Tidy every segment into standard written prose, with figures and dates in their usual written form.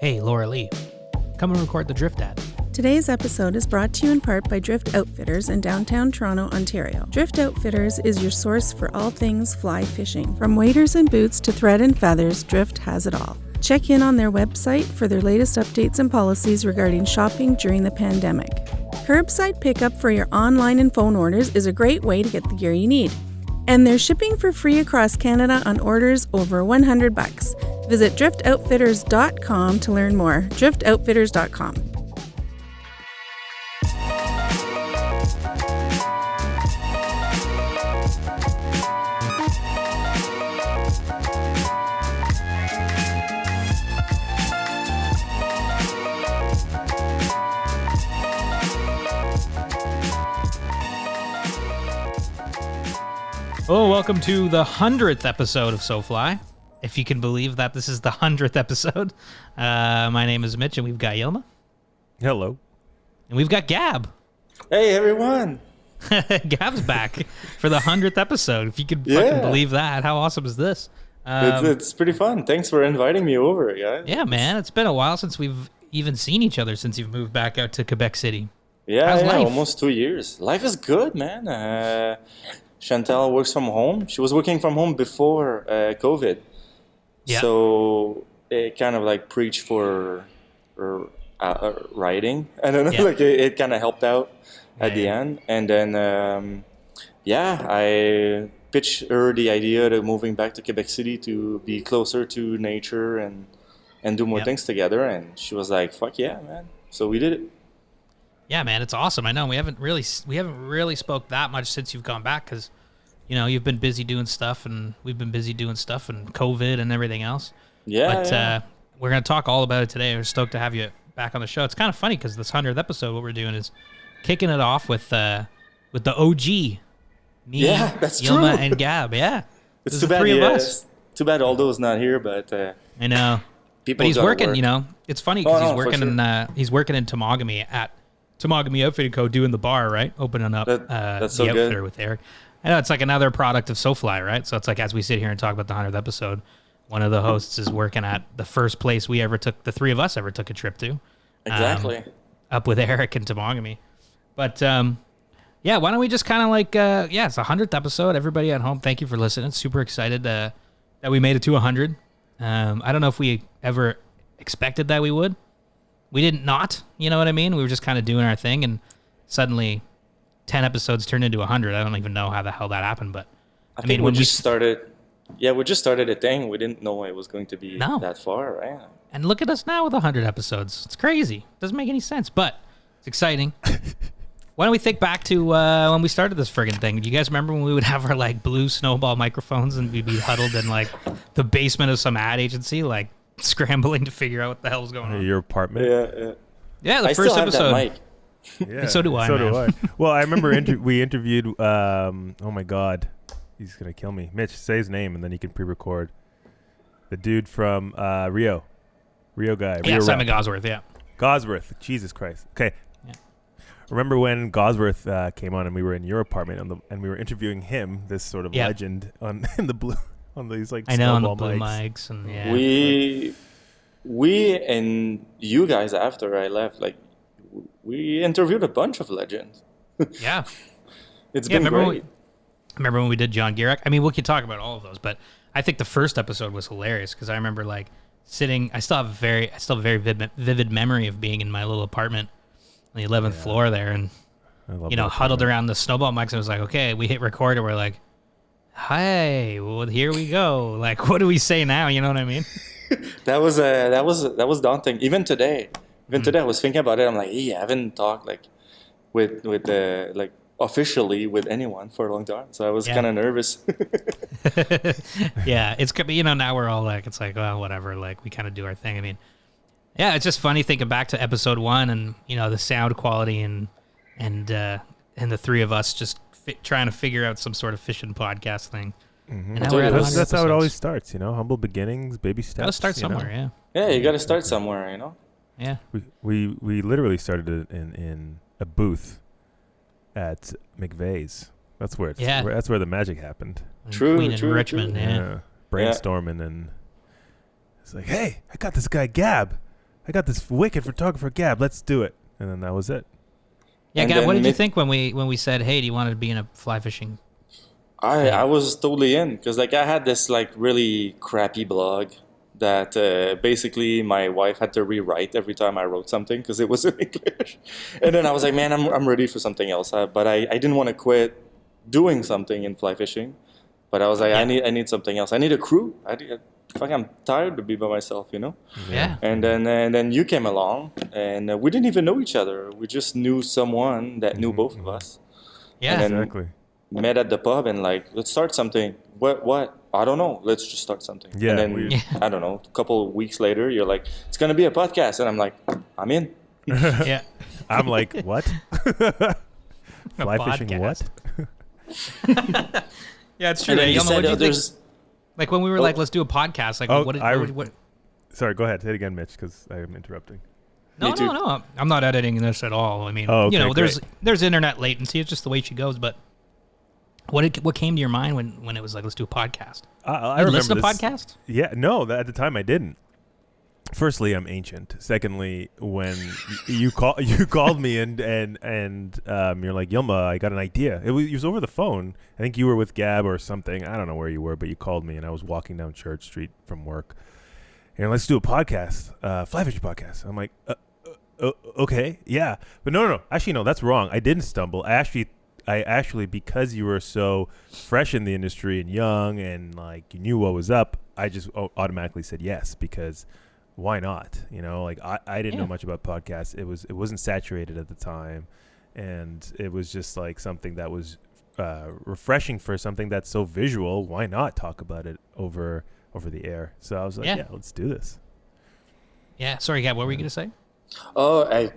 Hey, Laura Lee, come and record the Drift ad. Today's episode is brought to you in part by Drift Outfitters in downtown Toronto, Ontario. Drift Outfitters is your source for all things fly fishing. From waders and boots to thread and feathers, Drift has it all. Check in on their website for their latest updates and policies regarding shopping during the pandemic. Curbside pickup for your online and phone orders is a great way to get the gear you need. And they're shipping for free across Canada on orders over $100. Visit driftoutfitters.com to learn more. driftoutfitters.com. Oh, welcome to the 100th episode of SoFly. If you can believe that this is the 100th episode. My name is Mitch, and we've got Yilma. Hello. And we've got Gab. Hey, everyone. Gab's back for the 100th episode. If you could fucking believe that. How awesome is this? It's pretty fun. Thanks for inviting me over, guys. Yeah, man. It's been a while since we've even seen each other since you've moved back out to Quebec City. Yeah, almost 2 years. Life is good, man. Chantal works from home. She was working from home before COVID. Yeah. So it kind of like preached for writing. I don't know, like it kind of helped out at the end. And then, I pitched her the idea of moving back to Quebec City to be closer to nature and do more things together. And she was like, fuck yeah, man. So we did it. Yeah, man, it's awesome. I know we haven't really spoke that much since you've gone back because, you know, you've been busy doing stuff and we've been busy doing stuff and COVID and everything else. Yeah. But we're going to talk all about it today. We're stoked to have you back on the show. It's kind of funny because this 100th episode, what we're doing is kicking it off with the OG. Me, that's Yilma, true. and Gab. Yeah, It's There's too the bad. three of us. Too bad Aldo's not here, but I know. People But he's gotta working. work. You know, it's funny because he's for working in Temagami at Temagami Outfitting Co. doing the bar, right? Opening up that's the so outfitter good. with Eric. I know it's like another product of SoFly, right? So it's like as we sit here and talk about the 100th episode, one of the hosts is working at the first place the three of us ever took a trip to. Exactly. Up with Eric and Temagami. But why don't we just kind of like, it's the 100th episode. Everybody at home, thank you for listening. Super excited that we made it to 100. I don't know if we ever expected that we would. We didn't not, you know what I mean? We were just kind of doing our thing, and suddenly 10 episodes turned into 100. I don't even know how the hell that happened, but I mean, we just started a thing. We didn't know it was going to be that far, right? And look at us now with 100 episodes. It's crazy. Doesn't make any sense, but it's exciting. Why don't we think back to when we started this friggin' thing? Do you guys remember when we would have our like blue snowball microphones and we'd be huddled in like the basement of some ad agency, like scrambling to figure out what the hell was going on? Your apartment? Yeah, the I first still have episode. that mic. Yeah, And so do I, So man. do I. Well, I remember we interviewed, oh my God, he's going to kill me. Mitch, say his name and then you can pre-record. The dude from Rio guy. Yeah, Rio Simon Rep. Gosworth, yeah. Gosworth. Jesus Christ. Okay. Yeah. Remember when Gosworth came on and we were in your apartment and we were interviewing him, this sort of legend on in the blue, on these like I know, on the snowball blue mics. mics. And We and you guys after I left, like we interviewed a bunch of legends. Yeah. It's been great. Remember when we did John Gierek? I mean, we could talk about all of those, but I think the first episode was hilarious because I remember like sitting. I still have a very vivid memory of being in my little apartment on the 11th floor there, and huddled around the snowball mics. And it was like, okay, we hit record, and we're like, "Hey, well, here we go." Like, what do we say now? You know what I mean? That was daunting. Even today, I was thinking about it. I'm like, I haven't talked like with like officially with anyone for a long time, so I was kind of nervous. Yeah, it's now we're all like, it's like, well, whatever. Like we kind of do our thing. I mean, yeah, it's just funny thinking back to episode 1 and the sound quality and the three of us just trying to figure out some sort of fishing podcast thing. Mm-hmm. And now we're at 100 That's how it episodes. always starts, humble beginnings, baby steps. Gotta start somewhere, yeah. Yeah, you got to start somewhere, Yeah. We literally started it in a booth at McVeigh's. That's where that's where the magic happened. True, Queen true, and Richmond, true. yeah. Brainstorming and it's like, hey, I got this guy Gab. I got this wicked photographer, Gab. Let's do it. And then that was it. Yeah, And Gab, then what did you think when we said, hey, do you want to be in a fly fishing? I was totally in because like I had this like really crappy blog that basically my wife had to rewrite every time I wrote something because it was in English. And then I was like, man, I'm ready for something else. But I didn't want to quit doing something in fly fishing. But I was like, I need something else. I need a crew. I'm tired to be by myself, you know. Yeah. And then you came along, and we didn't even know each other. We just knew someone that knew both of us. Yeah. And then Exactly. met at the pub and like, let's start something. What? I don't know. Let's just start something. Yeah, And then I don't know. A couple of weeks later, you're like, it's gonna be a podcast, and I'm like, I'm in. Yeah. I'm like, what? Fly fishing what? Yeah, it's true. And then Hey, you Yelma, said, what do you think? there's. Like when we were like, let's do a podcast. Like, Oh, what? Sorry, go ahead. Say it again, Mitch, because I am interrupting. No, Me too. no. I'm not editing this at all. I mean, Oh, okay, there's internet latency. It's just the way she goes. But what came to your mind when it was like, let's do a podcast? I You remember listen to this. podcasts? Yeah, no, at the time I didn't. Firstly, I'm ancient. Secondly, when you called me and you're like, Yilma, I got an idea. It was over the phone. I think you were with Gab or something. I don't know where you were, but you called me and I was walking down Church Street from work. And let's do a podcast, fly fishing podcast. I'm like, okay, yeah, but no. Actually, no, that's wrong. I didn't stumble. I actually, because you were so fresh in the industry and young and like you knew what was up, I just automatically said yes because why not? You know, like I didn't know much about podcasts. It wasn't saturated at the time, and it was just like something that was refreshing for something that's so visual. Why not talk about it over the air? So I was like, yeah, let's do this. Yeah. Sorry, Gab. What were you gonna say? Oh, I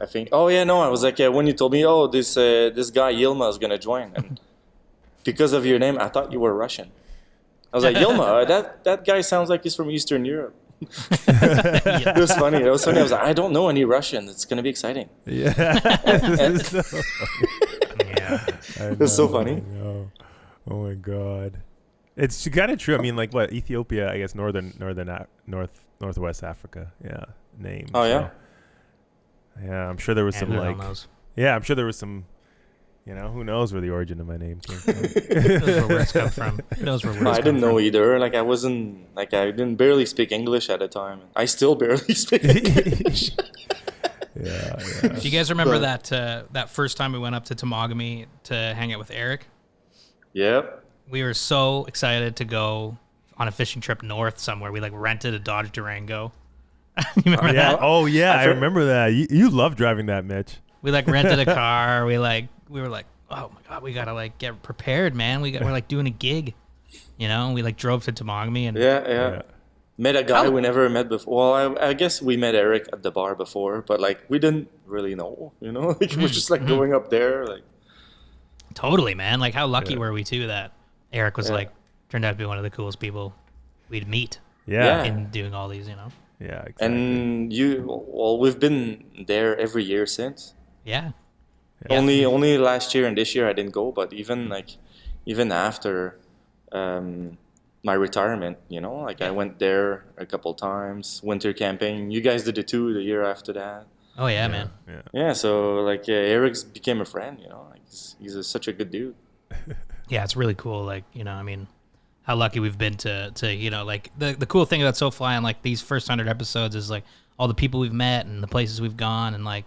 think. Oh yeah, no. I was like, when you told me, oh, this guy Yilma is gonna join, and because of your name, I thought you were Russian. I was like, Yilma, that guy sounds like he's from Eastern Europe. It was funny. I was like, I don't know any Russian. It's gonna be exciting. Yeah. Yeah. It's so funny. I know. Oh my god. It's kind of true. I mean, like what Ethiopia? I guess northwest Africa. Yeah, name. Oh yeah. Yeah, I'm sure there was some who like. knows? Yeah, I'm sure there was some. You know, who knows where the origin of my name came from? Who knows where words come from? Who knows where words I come didn't know from? either. Like I didn't barely speak English at the time. I still barely speak English. Yeah. Do you guys remember that first time we went up to Temagami to hang out with Eric? Yep. We were so excited to go on a fishing trip north somewhere. We like rented a Dodge Durango. You remember Yeah. that? Oh yeah, I remember that. You love driving that, Mitch. We like rented a car. We were like, oh my god, we gotta like get prepared, man. We're like doing a gig, you know. We like drove to Temagami and Yeah. Met a guy we never met before. Well, I guess we met Eric at the bar before, but like we didn't really know, you know. Like it was just like going up there, like. Totally, man. Like how lucky were we too that Eric was like turned out to be one of the coolest people we'd meet. Yeah. In doing all these, you know. Yeah. Exactly. And we've been there every year since. Yeah. Only last year and this year I didn't go, but even after my retirement, you know, like I went there a couple times, winter camping. You guys did it too the year after that. Oh yeah, man. Yeah, so like Eric's became a friend, you know, like he's such a good dude. Yeah, it's really cool. Like, you know, I mean, how lucky we've been to you know, like the cool thing about SoFly and like these first 100 episodes is like all the people we've met and the places we've gone, and like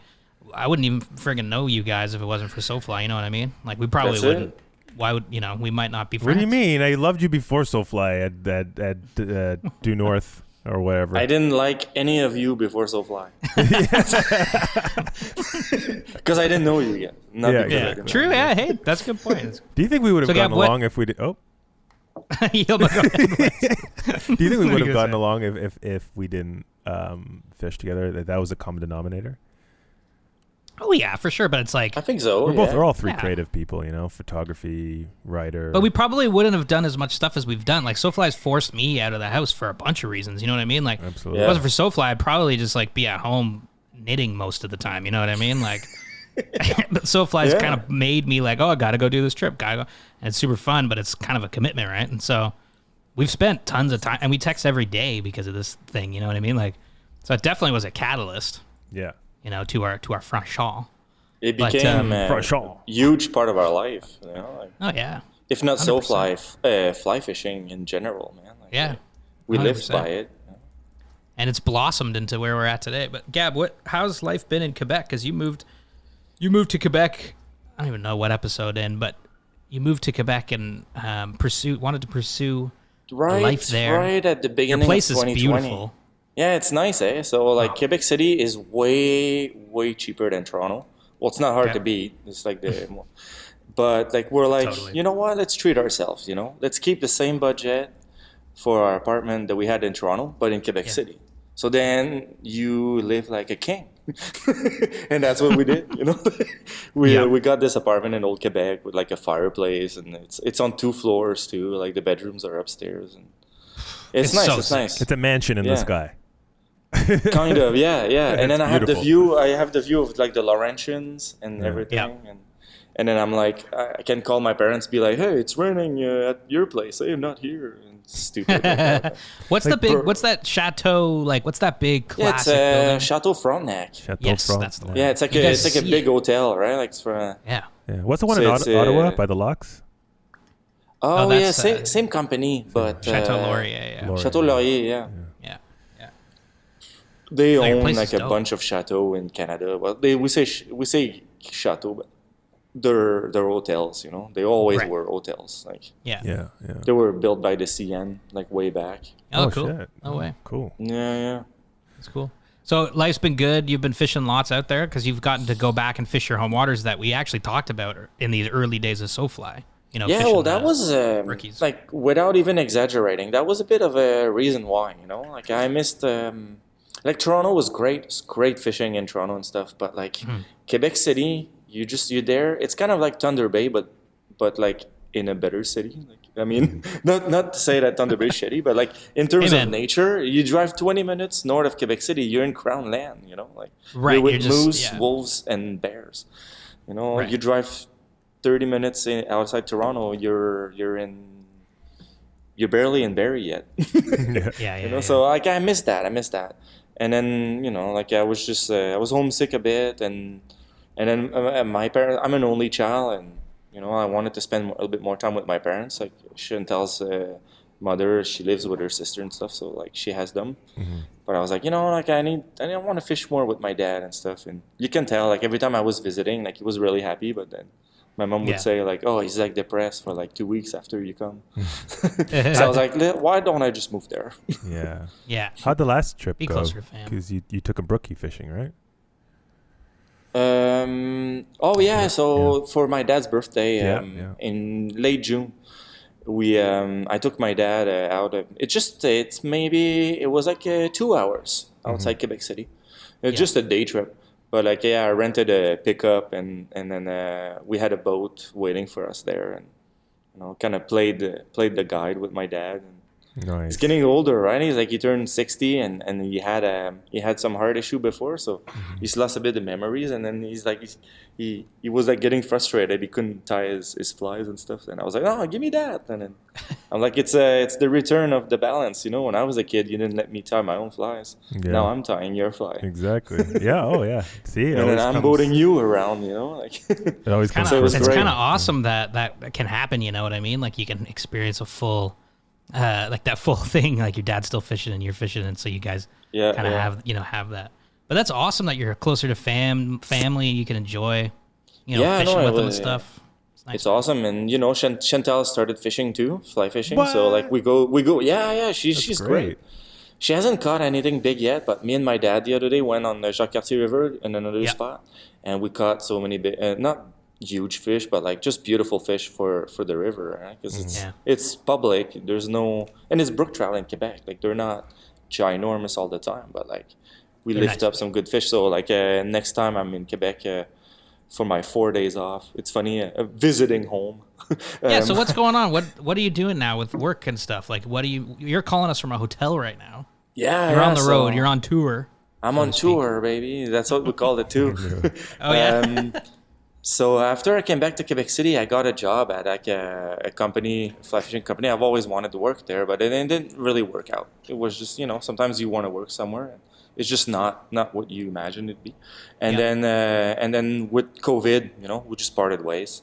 I wouldn't even friggin' know you guys if it wasn't for SoFly. You know what I mean? Like we probably wouldn't. Why would we might not be friends? What do you mean? I loved you before SoFly at Due North or whatever. I didn't like any of you before SoFly. Because I didn't know you yet. Not because I Yeah, didn't true. know you. Yeah, hey, that's a good point. Do you think we would have So, Gab, gotten along if we did? Oh, Yilma, go ahead. do you think we What would are you have gotten gonna along if we didn't fish together? That was a common denominator. Oh yeah, for sure. But it's like, I think so. We're all three Yeah. creative people, you know, photography, writer. but we probably wouldn't have done as much stuff as we've done. Like SoFly's forced me out of the house for a bunch of reasons. You know what I mean? Like, Absolutely. if it wasn't for SoFly, I'd probably just like be at home knitting most of the time. You know what I mean? Like, but SoFly's kind of made me like, oh, I got to go do this trip. Gotta go. And it's super fun, but it's kind of a commitment, right? And so we've spent tons of time, and we text every day because of this thing. You know what I mean? Like, So it definitely was a catalyst, Yeah. to our franchon. It But, became Franchon. a huge part of our life. Like, Oh yeah, if not so 100%. fly fishing in general, man. Like, yeah. we lived 100%. by it. And it's blossomed into where we're at today. But Gab, how's life been in Quebec? Because you moved to Quebec. I don't even know what episode in, but you moved to Quebec and wanted to pursue a life there. Right at the beginning Your place of is 2020. beautiful. Yeah, it's nice, eh? So like Quebec City is way, way cheaper than Toronto. Well, it's not hard to beat. It's like but like we're like, Totally. you know what? Let's treat ourselves. Let's keep the same budget for our apartment that we had in Toronto, but in Quebec City. So then you live like a king, and that's what we did. We got this apartment in Old Quebec with like a fireplace, and it's on 2 floors too. Like the bedrooms are upstairs, and it's nice. so It's sick. nice. It's a mansion in the sky. Kind of, yeah. And then I have the beautiful. view. I have the view of like the Laurentians and everything. Yeah. And then I'm like, I can call my parents, be like, hey, it's raining at your place. Hey, I'm not here. And stupid. Like that. What's the big? What's that chateau? Like, what's that big Yeah, classic it's building? Chateau Frontenac. Chateau Yes, Front. that's the one. Yeah, it's like You a guys it's like a see big it. hotel, right? Like it's for. Yeah. Yeah. What's the one So in it's, Ottawa by the locks? Oh, Oh, yeah, that's, same company, but Chateau Laurier. Yeah. Laurier. Chateau Laurier, yeah. Yeah. Yeah. They your own place like is a dope. bunch of chateau in Canada. Well, we say chateau, but they're hotels. They always Right. were hotels. Like Yeah. Yeah. Yeah. they were built by the CN, like way back. Oh, cool. Shit. No way. Cool. Yeah. That's cool. So life's been good. You've been fishing lots out there because you've gotten to go back and fish your home waters that we actually talked about in the early days of SoFly. Yeah, fishing well, that the was rookies. like without even exaggerating, that was a bit of a reason why. Like I missed. Like Toronto was great. It's great fishing in Toronto and stuff, but like Quebec City, you're there. It's kind of like Thunder Bay, but like in a better city. Like I mean, not to say that Thunder Bay is shitty, but like in terms Amen. of nature, you drive 20 minutes north of Quebec City, you're in Crown Land. Like Right, you're with you're just- moose, yeah. wolves, and bears. Right. You drive 30 minutes outside Toronto, you're barely in Barrie yet. Yeah. So like I missed that. And then like I was just I was homesick a bit, and then my parents. I'm an only child, and I wanted to spend a little bit more time with my parents. Like Chantal's mother, she lives with her sister and stuff, so like she has them. But I was like, like I want to fish more with my dad and stuff. And you can tell, like every time I was visiting, like he was really happy, but then my mom would Yeah. say like, oh, he's like depressed for like 2 weeks after you come. So I was like, why don't I just move there? Yeah. Yeah. How'd the last trip Be go? closer to fam. Because you took a brookie fishing, right? Oh yeah. So for my dad's birthday, Yeah. in late June, I took my dad out. It was like 2 hours outside Quebec City. It's just a day trip. But like I rented a pickup, and then we had a boat waiting for us there, and kind of played the guide with my dad. And Nice. he's getting older, right? He turned 60, and he had some heart issue before, so he's lost a bit of memories. And then he's like he was like getting frustrated. He couldn't tie his flies and stuff. And I was like, oh, give me that. And then I'm like, it's the return of the balance. When I was a kid, you didn't let me tie my own flies. Yeah. Now I'm tying your fly. Exactly. Yeah. Oh, yeah. See, it And then always I'm comes- boating you around, like. It always comes Kind of, it was first. it's great. kind of awesome that can happen. You know what I mean? Like you can experience a full, like that full thing. Like your dad's still fishing and you're fishing, and so you guys Yeah, kind of yeah. have that. But that's awesome that you're closer to family. You can enjoy, Yeah, fishing no, with them and yeah. stuff. It's nice. It's awesome, and Chantal started fishing too, fly fishing. What? So like we go. Yeah, she's great. She hasn't caught anything big yet, but me and my dad the other day went on the Jacques-Cartier River in another Yeah. spot, and we caught so many big, not huge fish, but like just beautiful fish for the river, right? Because Yeah. it's public. There's no, and it's brook trout in Quebec. Like they're not ginormous all the time, but like we They're lift nice. up some good fish. So like next time I'm in Quebec for my 4 days off, it's funny visiting home. Yeah. So what's going on? What are you doing now with work and stuff? Like, you're calling us from a hotel right now. Yeah, You're on the so road. You're on tour. I'm on tour, baby. That's what we call it too. Oh yeah. So after I came back to Quebec City, I got a job at like a company, fly fishing company. I've always wanted to work there, but it didn't really work out. It was just sometimes you want to work somewhere, It's just not what you imagine it'd be. And then with COVID, we just parted ways.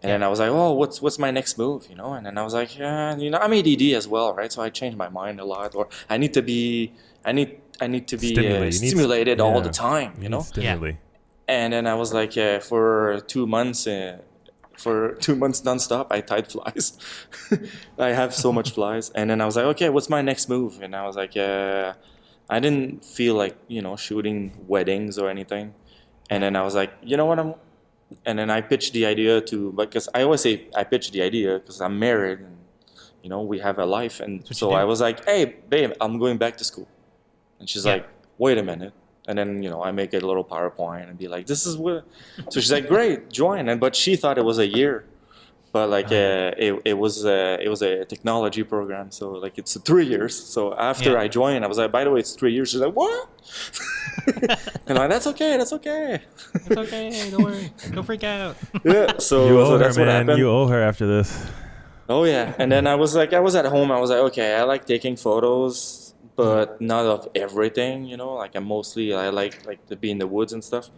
And then I was like, oh, what's my next move, And then I was like, yeah, I'm ADD as well, right? So I changed my mind a lot, or I need to be stimulated all the time, Stimuli. Yeah. And then I was like, for 2 months, nonstop, I tied flies. I have so much flies. And then I was like, okay, what's my next move? And I was like, I didn't feel like, shooting weddings or anything. And then I was like, you know what, and then I pitched the idea because I always say I pitched the idea because I'm married and, we have a life. And so I was like, hey, babe, I'm going back to school. And she's like, wait a minute. And then, I make a little PowerPoint and be like, this is what. So she's like, great, join. But she thought it was a year. But like it was a technology program, so like it's 3 years. So after I joined, I was like, by the way, it's 3 years. She's like, what? And I'm like, that's okay. It's okay. Don't worry. Don't freak out. Yeah. So, You owe her, that's what man. happened. You owe her after this. Oh yeah. And then I was at home. I was like, okay, I like taking photos, but not of everything. Like I like to be in the woods and stuff.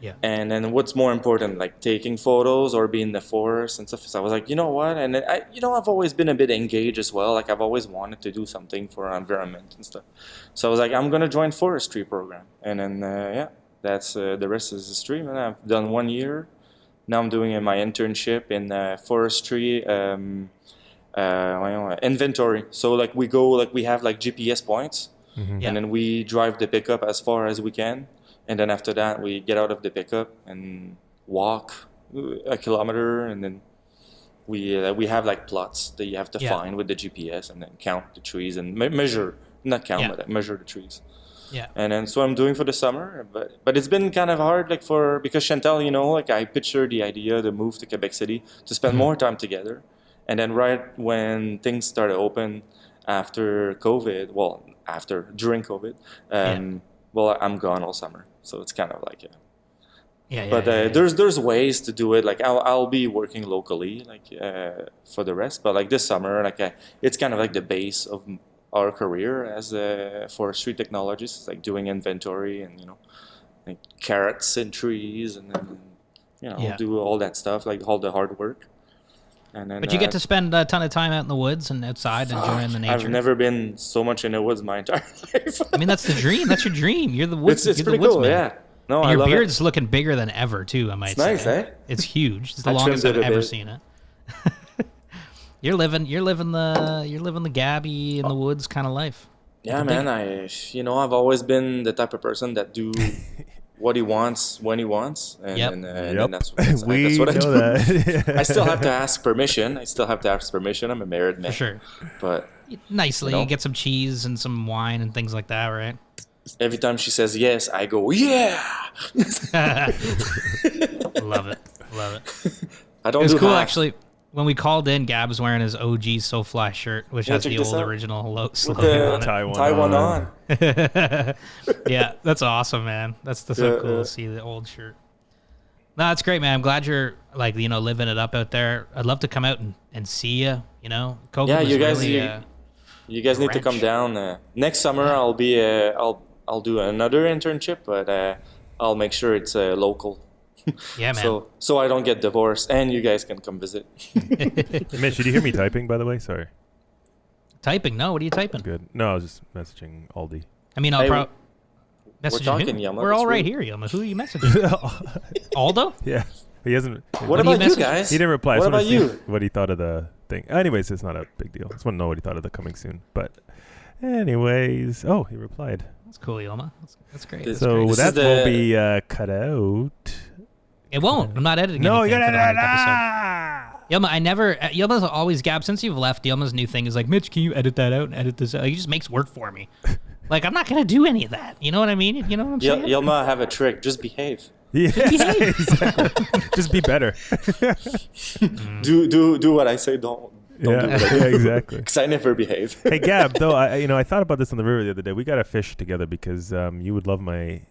Yeah. And then what's more important, like taking photos or being in the forest and stuff. So I was like, you know what? And then I've always been a bit engaged as well. Like I've always wanted to do something for our environment and stuff. So I was like, I'm going to join forestry program. And then, that's the rest is history. And I've done 1 year. Now I'm doing my internship in forestry inventory. So like we have like GPS points and then we drive the pickup as far as we can. And then after that, we get out of the pickup and walk a kilometer, and then we have like plots that you have to find with the GPS, and then count the trees and measure, not count, but measure the trees. Yeah. And then so I'm doing for the summer, but it's been kind of hard, like because Chantal, like I pictured the idea to move to Quebec City to spend more time together, and then right when things started open after COVID, during COVID. Well, I'm gone all summer, so it's kind of like there's ways to do it. Like I'll be working locally, like for the rest. But like this summer, like it's kind of like the base of our career as forestry technologists, like doing inventory and like carrots and trees, and then do all that stuff, like all the hard work. And then, but you get to spend a ton of time out in the woods and outside enjoying the nature. I've never been so much in the woods my entire life. I mean, that's the dream. That's your dream. You're the woods. It's you're pretty the woodsman. cool, yeah. No, and I your love beard's it. looking bigger than ever, too, I might It's say. nice, eh? It's huge. It's the I longest I've trimmed it a ever bit. seen it. You're living the Gabby in the woods kind of life. Yeah, man. I've always been the type of person that do what he wants when he wants, and that's We what I know do. that. I still have to ask permission. I'm a married man. For sure. But Nicely, get some cheese and some wine and things like that, right? every time she says yes, I go, yeah. Love it. I don't It was do cool, half. actually. When we called in, Gab was wearing his OG So Fly shirt, which has check the this old out. original With slogan on the it. Taiwan on. Yeah, that's awesome, man. That's so cool to see the old shirt. No, that's great, man. I'm glad you're living it up out there. I'd love to come out and see you. Coco Yeah, was you guys, really, you guys need to come down next summer. I'll be I'll do another internship, but I'll make sure it's local. Yeah, man. So I don't get divorced, and you guys can come visit. Mitch, did you hear me typing, by the way? Sorry. Typing? No, what are you typing? Good. No, I was just messaging Aldi. I mean, I'll Hey, probably we're message talking, who? Yelma. We're That's all right weird. here, Yelma. Who are you messaging? Aldo? Yeah. He hasn't. What do you about you message? guys? He didn't reply. I What just wanted about to see you? what he thought of the thing. Anyways, it's not a big deal. I just want to know what he thought of the coming soon. But anyways, oh, he replied. That's cool, Yelma. That's great. This- That's So great. This that is will the- be cut out. It won't. I'm not editing No, anything you for the gotta. 100th episode. Yelma, Yelma's always, Gab, since you've left, Yelma's new thing is like, Mitch, can you edit that out and edit this out? He just makes work for me. Like, I'm not going to do any of that. You know what I mean? You know what I'm saying? Yelma, I have a trick. Just behave. Yeah, exactly. Just be better. Do what I say. Don't do what I do. Yeah, exactly. Because I never behave. Hey Gab, though, I thought about this on the river the other day. We got to fish together because you would love my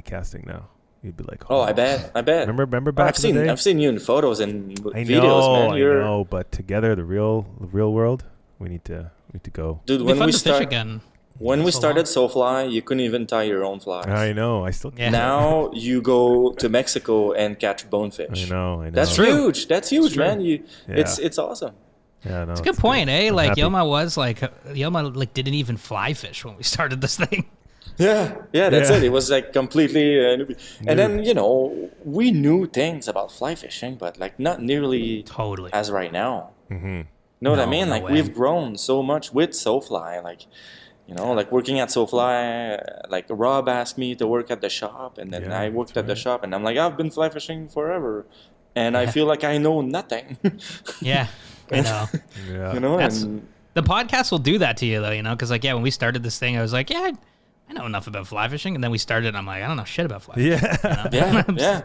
casting now. You'd be like, Oh, I bet. Remember back in the day? I've seen you in photos and I videos, know, man. I know, but together, the real world, we need to go. Dude, It'd be when fun we to start, fish again. When we That's a started lot. SoFly, you couldn't even tie your own flies. I know. I still Yeah. can't. Now you go to Mexico and catch bonefish. I know. That's true. huge. That's huge, true. man. Yeah. It's awesome. Yeah, no, It's a good point, eh? I'm Like happy. Yilma didn't even fly fish when we started this thing. Yeah, that's Yeah. it. It was like completely newbie. And then, we knew things about fly fishing, but like not nearly Totally. as right now. Mm-hmm. Know what I No, mean? no Like way. we've grown so much with SoFly. Like, like working at SoFly, like Rob asked me to work at the shop, and then Yeah, I worked that's at the right. shop, and I'm like, I've been fly fishing forever, and I feel like I know nothing. Yeah, I know. Yeah. That's- and The podcast will do that to you, though, because, when we started this thing, I was like, yeah, I know enough about fly fishing. And then we started, and I'm like, I don't know shit about fly fishing. Yeah. yeah.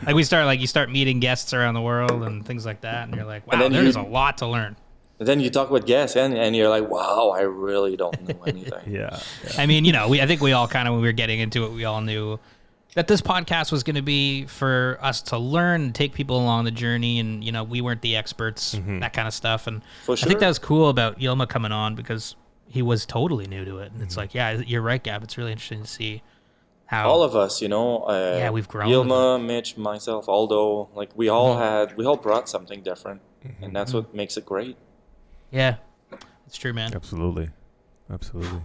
Like, you start meeting guests around the world and things like that, and you're like, wow, then there's you- a lot to learn. And then you talk with guests, and you're like, wow, I really don't know anything. Yeah. I mean, I think we all kind of, when we were getting into it, we all knew that this podcast was going to be for us to learn and take people along the journey. And, we weren't the experts, that kind of stuff. And For I sure. think that was cool about Yilma coming on because he was totally new to it. And it's like, yeah, you're right, Gab. It's really interesting to see how All of us, we've grown Yilma, Mitch, myself, Aldo, like we all brought something different, and that's what makes it great. Yeah, it's true, man. Absolutely. Absolutely.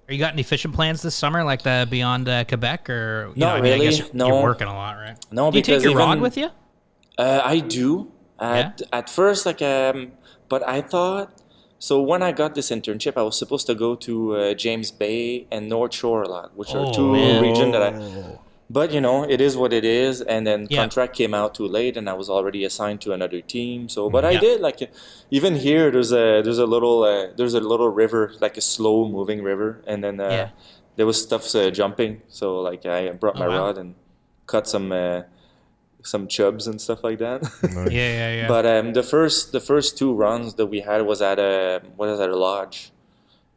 Are you got any fishing plans this summer, like the beyond Quebec, or Not I really, guess you're no. working a lot, right? No, Do you take because your rod even- with you? I do. At first, but I thought. So when I got this internship, I was supposed to go to James Bay and North Shore a lot, which are two man. regions that I. But it is what it is, and then Yeah. contract came out too late, and I was already assigned to another team. So, but I Yeah. did even here. There's a little river, like a slow moving river, and then there was stuff jumping. So I brought my wow. rod and caught some chubs and stuff like that. Yeah. But the first two runs that we had was at a lodge,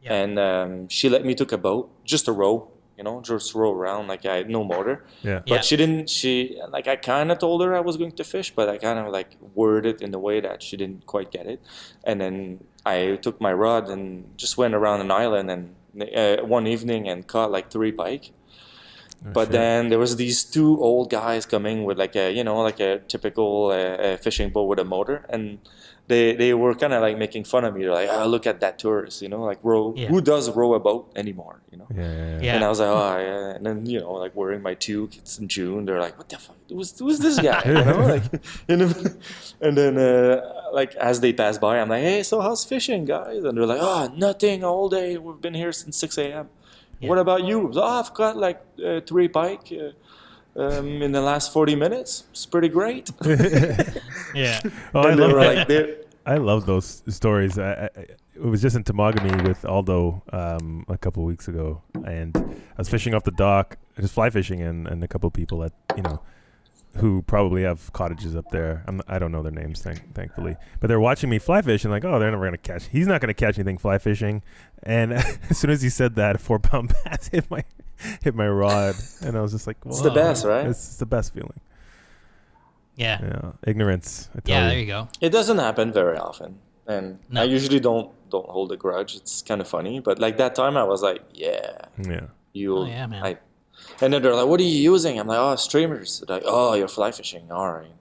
Yeah. and she let me took a boat, just a row, just row around. Like I had no motor. Yeah. Yeah. But she didn't. I kind of told her I was going to fish, but I kind of worded it in a way that she didn't quite get it. And then I took my rod and just went around an island and one evening and caught 3 pike. But shit. then there was these 2 old guys coming with a typical fishing boat with a motor, and they were kind of making fun of me. They're like, "Oh, look at that tourist, row. Yeah. Who does row a boat anymore?" Yeah. Yeah. And I was like, "Oh, yeah." And then wearing my toque. It's in June. They're like, "What the fuck? Who's this guy?" And then as they pass by, I'm like, "Hey, so how's fishing, guys?" And they're like, "Oh, nothing all day. We've been here since 6 a.m." What about you? Oh, I've got 3 pike in the last 40 minutes. It's pretty great. Yeah. Oh, I And they love were that. I love those stories. It was just in Temagami with Aldo a couple of weeks ago, and I was fishing off the dock, just fly fishing, and a couple of people that who probably have cottages up there. I don't know their names, thankfully, but they're watching me fly fish and oh, they're never gonna catch. He's not gonna catch anything fly fishing. And as soon as he said that, a 4-pound bass hit my rod, and I was just like, It's the "Whoa." best, right? It's the best feeling. Yeah. Yeah, ignorance. I tell Yeah, you. there you go. It doesn't happen very often, and No. I usually don't hold a grudge. It's kind of funny, but that time I was like, "Yeah, Yeah. you." Oh, yeah, man. And then they're like, "What are you using?" I'm like, "Oh, streamers." They're like, "Oh, you're fly fishing. All right."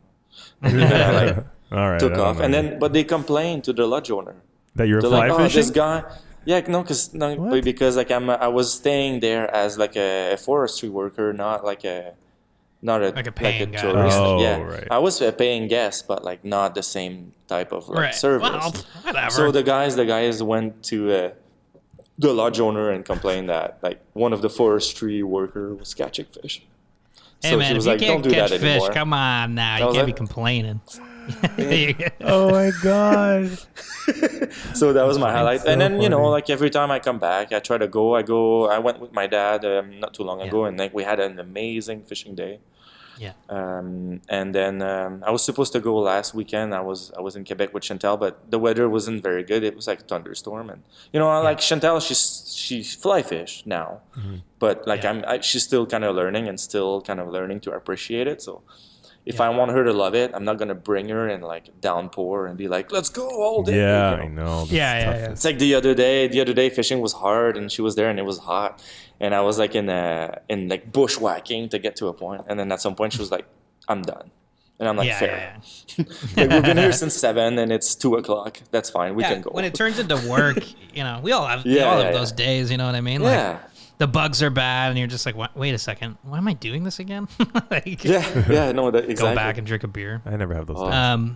And then I All right. took I don't off, know. and then but they complained to the lodge owner. that you're They're fly like, "Oh, fishing. this guy." Yeah, no, What? because I was staying there as a forestry worker, not a paying guy. tourist. Oh, yeah, right. I was a paying guest, but not the same type of Right. service. Well, whatever. So the guys went to the lodge owner and complained that one of the forestry worker was catching fish. Hey, so man, she was if you like, can't "Don't do catch that fish, anymore." come on now. I You was can't be like- complaining. Oh my god. So that was my highlight. so And then funny. every time I come back, I try to go. I went with my dad not too long ago, and we had an amazing fishing day. Yeah. And then I was supposed to go last weekend. I was in Quebec with Chantal, but the weather wasn't very good. It was like a thunderstorm, and like Chantal, she's fly fish now, but she's still kind of learning and still kind of learning to appreciate it. So if I want her to love it, I'm not gonna bring her in like downpour and be like, let's go all day. Yeah, you know? I know. That's Yeah. It's like the other day fishing was hard and she was there and it was hot, and I was like in like bushwhacking to get to a point, and then at some point she was like, I'm done. And I'm like, fair. Like, we've been here since 7 and it's 2:00. That's fine. We can go. When it turns into work, we all have those days, you know what I mean? Yeah. Like, the bugs are bad and you're just like, wait a second, why am I doing this again? Like, No, that exactly. Go back and drink a beer. I never have those days.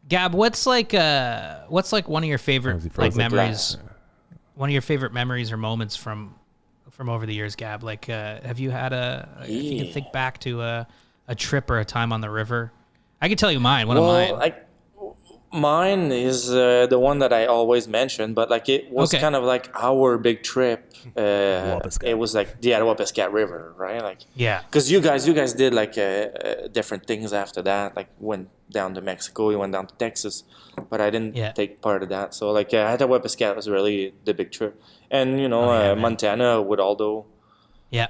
Gab, what's like one of your favorite like memories? One of your favorite memories or moments from over the years, Gab? Like, have you had if you can think back to a trip or a time on the river? I can tell you mine. One of mine. Mine is the one that I always mention, but like it was kind of like our big trip. It was like the Ottawa-Piscat River, right? Like, yeah, because you guys did like different things after that. Like went down to Mexico, you went down to Texas, but I didn't take part of that. So like Ottawa-Piscat was really the big trip, and Montana with Aldo. Yeah.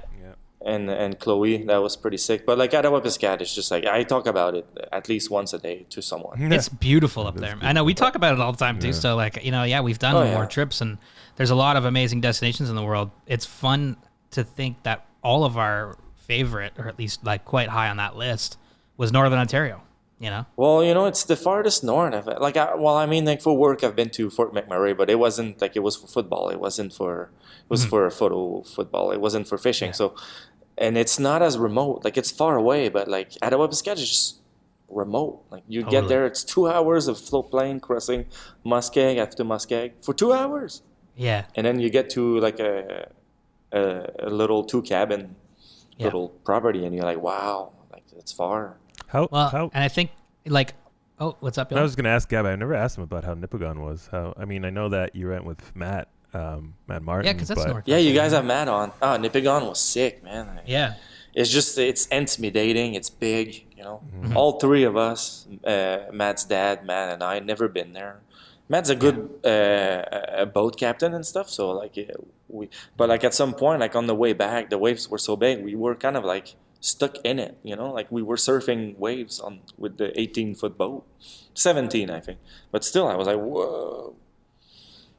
And Chloe, that was pretty sick. But like Ottawa-Piscat, it's just like I talk about it at least once a day to someone. It's beautiful up there. I know we talk about it all the time too. So like we've done more trips, and there's a lot of amazing destinations in the world. It's fun to think that all of our favorite, or at least like quite high on that list, was Northern Ontario. Well, it's the farthest north of it. Like, like for work, I've been to Fort McMurray, but it wasn't like it was for football. It wasn't for for photo football. It wasn't for fishing. Yeah. So, and it's not as remote. Like it's far away, but like Ottawa-Piscat is just remote. Like you get there, it's 2 hours of float plane crossing Muskeg after Muskeg for 2 hours. Yeah, and then you get to like a little 2-cabin little property, and you're like, wow, like it's far. How? And I think like, what's up, Bill? I was going to ask Gab. I never asked him about how Nipigon was. I know that you went with Matt Martin. Yeah, because that's north. Yeah, you guys have Matt on. Nipigon was sick, man. It's intimidating. It's big, Mm-hmm. All three of us, Matt's dad, Matt, and I, never been there. Matt's a good boat captain and stuff. So like but like at some point, like on the way back, the waves were so big, we were kind of like stuck in it, like we were surfing waves with the 18-foot boat, 17 I think, but still I was like, whoa.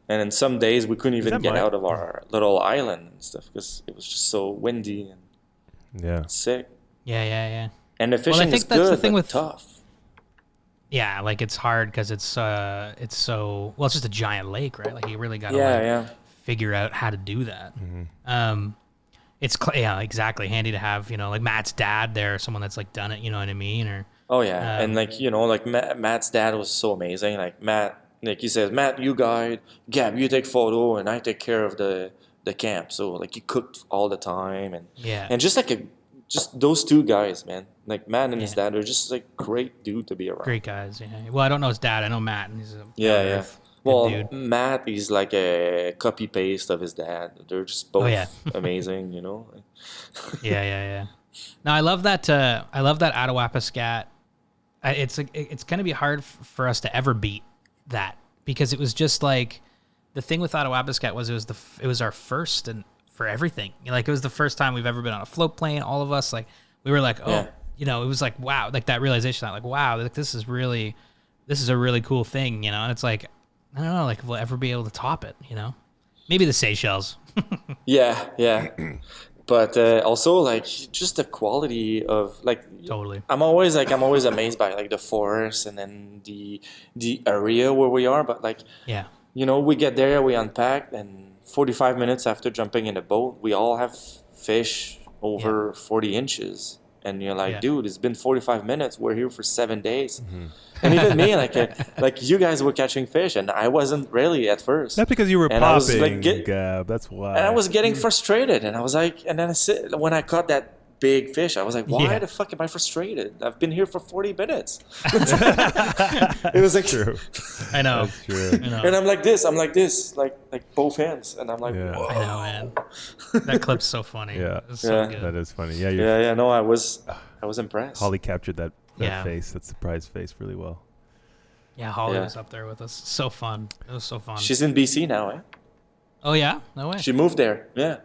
And then some days we couldn't even get out of our little island and stuff because it was just so windy and sick. Yeah. And the fishing is good, the thing but tough. Yeah, like it's hard because it's so it's just a giant lake, right? Like you really gotta figure out how to do that. Mm-hmm. It's exactly handy to have like Matt's dad there, someone that's like done it. You know what I mean? Or and like Matt's dad was so amazing. Like Matt, like he says, Matt, you guide, Gab, you take photo, and I take care of the camp. So like he cooked all the time, and just just those two guys, man. Like Matt and his dad are just like great dude to be around. Great guys. Yeah. Well, I don't know his dad. I know Matt, and he's a Well, dude. Matt is like a copy paste of his dad. They're just both amazing, Yeah. No, I love that. I love that Ottawa-Piscat. It's going to be hard for us to ever beat that because it was just like the thing with Ottawa-Piscat was it was our first and for everything. Like it was the first time we've ever been on a float plane. All of us, like we were like, it was like wow, like that realization, like wow, like this is a really cool thing, and it's like. I don't know, like if we'll ever be able to top it, Maybe the Seychelles. Yeah. But also like just the quality of like totally. I'm always amazed by like the forest and then the area where we are. But like we get there, we unpack, and 45 minutes after jumping in a boat, we all have fish over 40 inches. And you're like, dude, it's been 45 minutes. We're here for 7 days. Mm-hmm. And even me, like you guys were catching fish, and I wasn't really at first. Not because you were popping, Gab. That's why. And I was getting frustrated, and I was like, and then when I caught that big fish, I was like, why the fuck am I frustrated? I've been here for 40 minutes. It was like true. I know. That's true. I know. And I'm like this, like both hands, and I'm like, whoa. I know, man. That clip's so funny. Yeah, so good. That is funny. No, I was impressed. Holly captured that face, that surprise face, really well. Yeah, Holly was up there with us. So fun. It was so fun. She's in BC now, eh? Oh yeah, no way. She moved there. Yeah.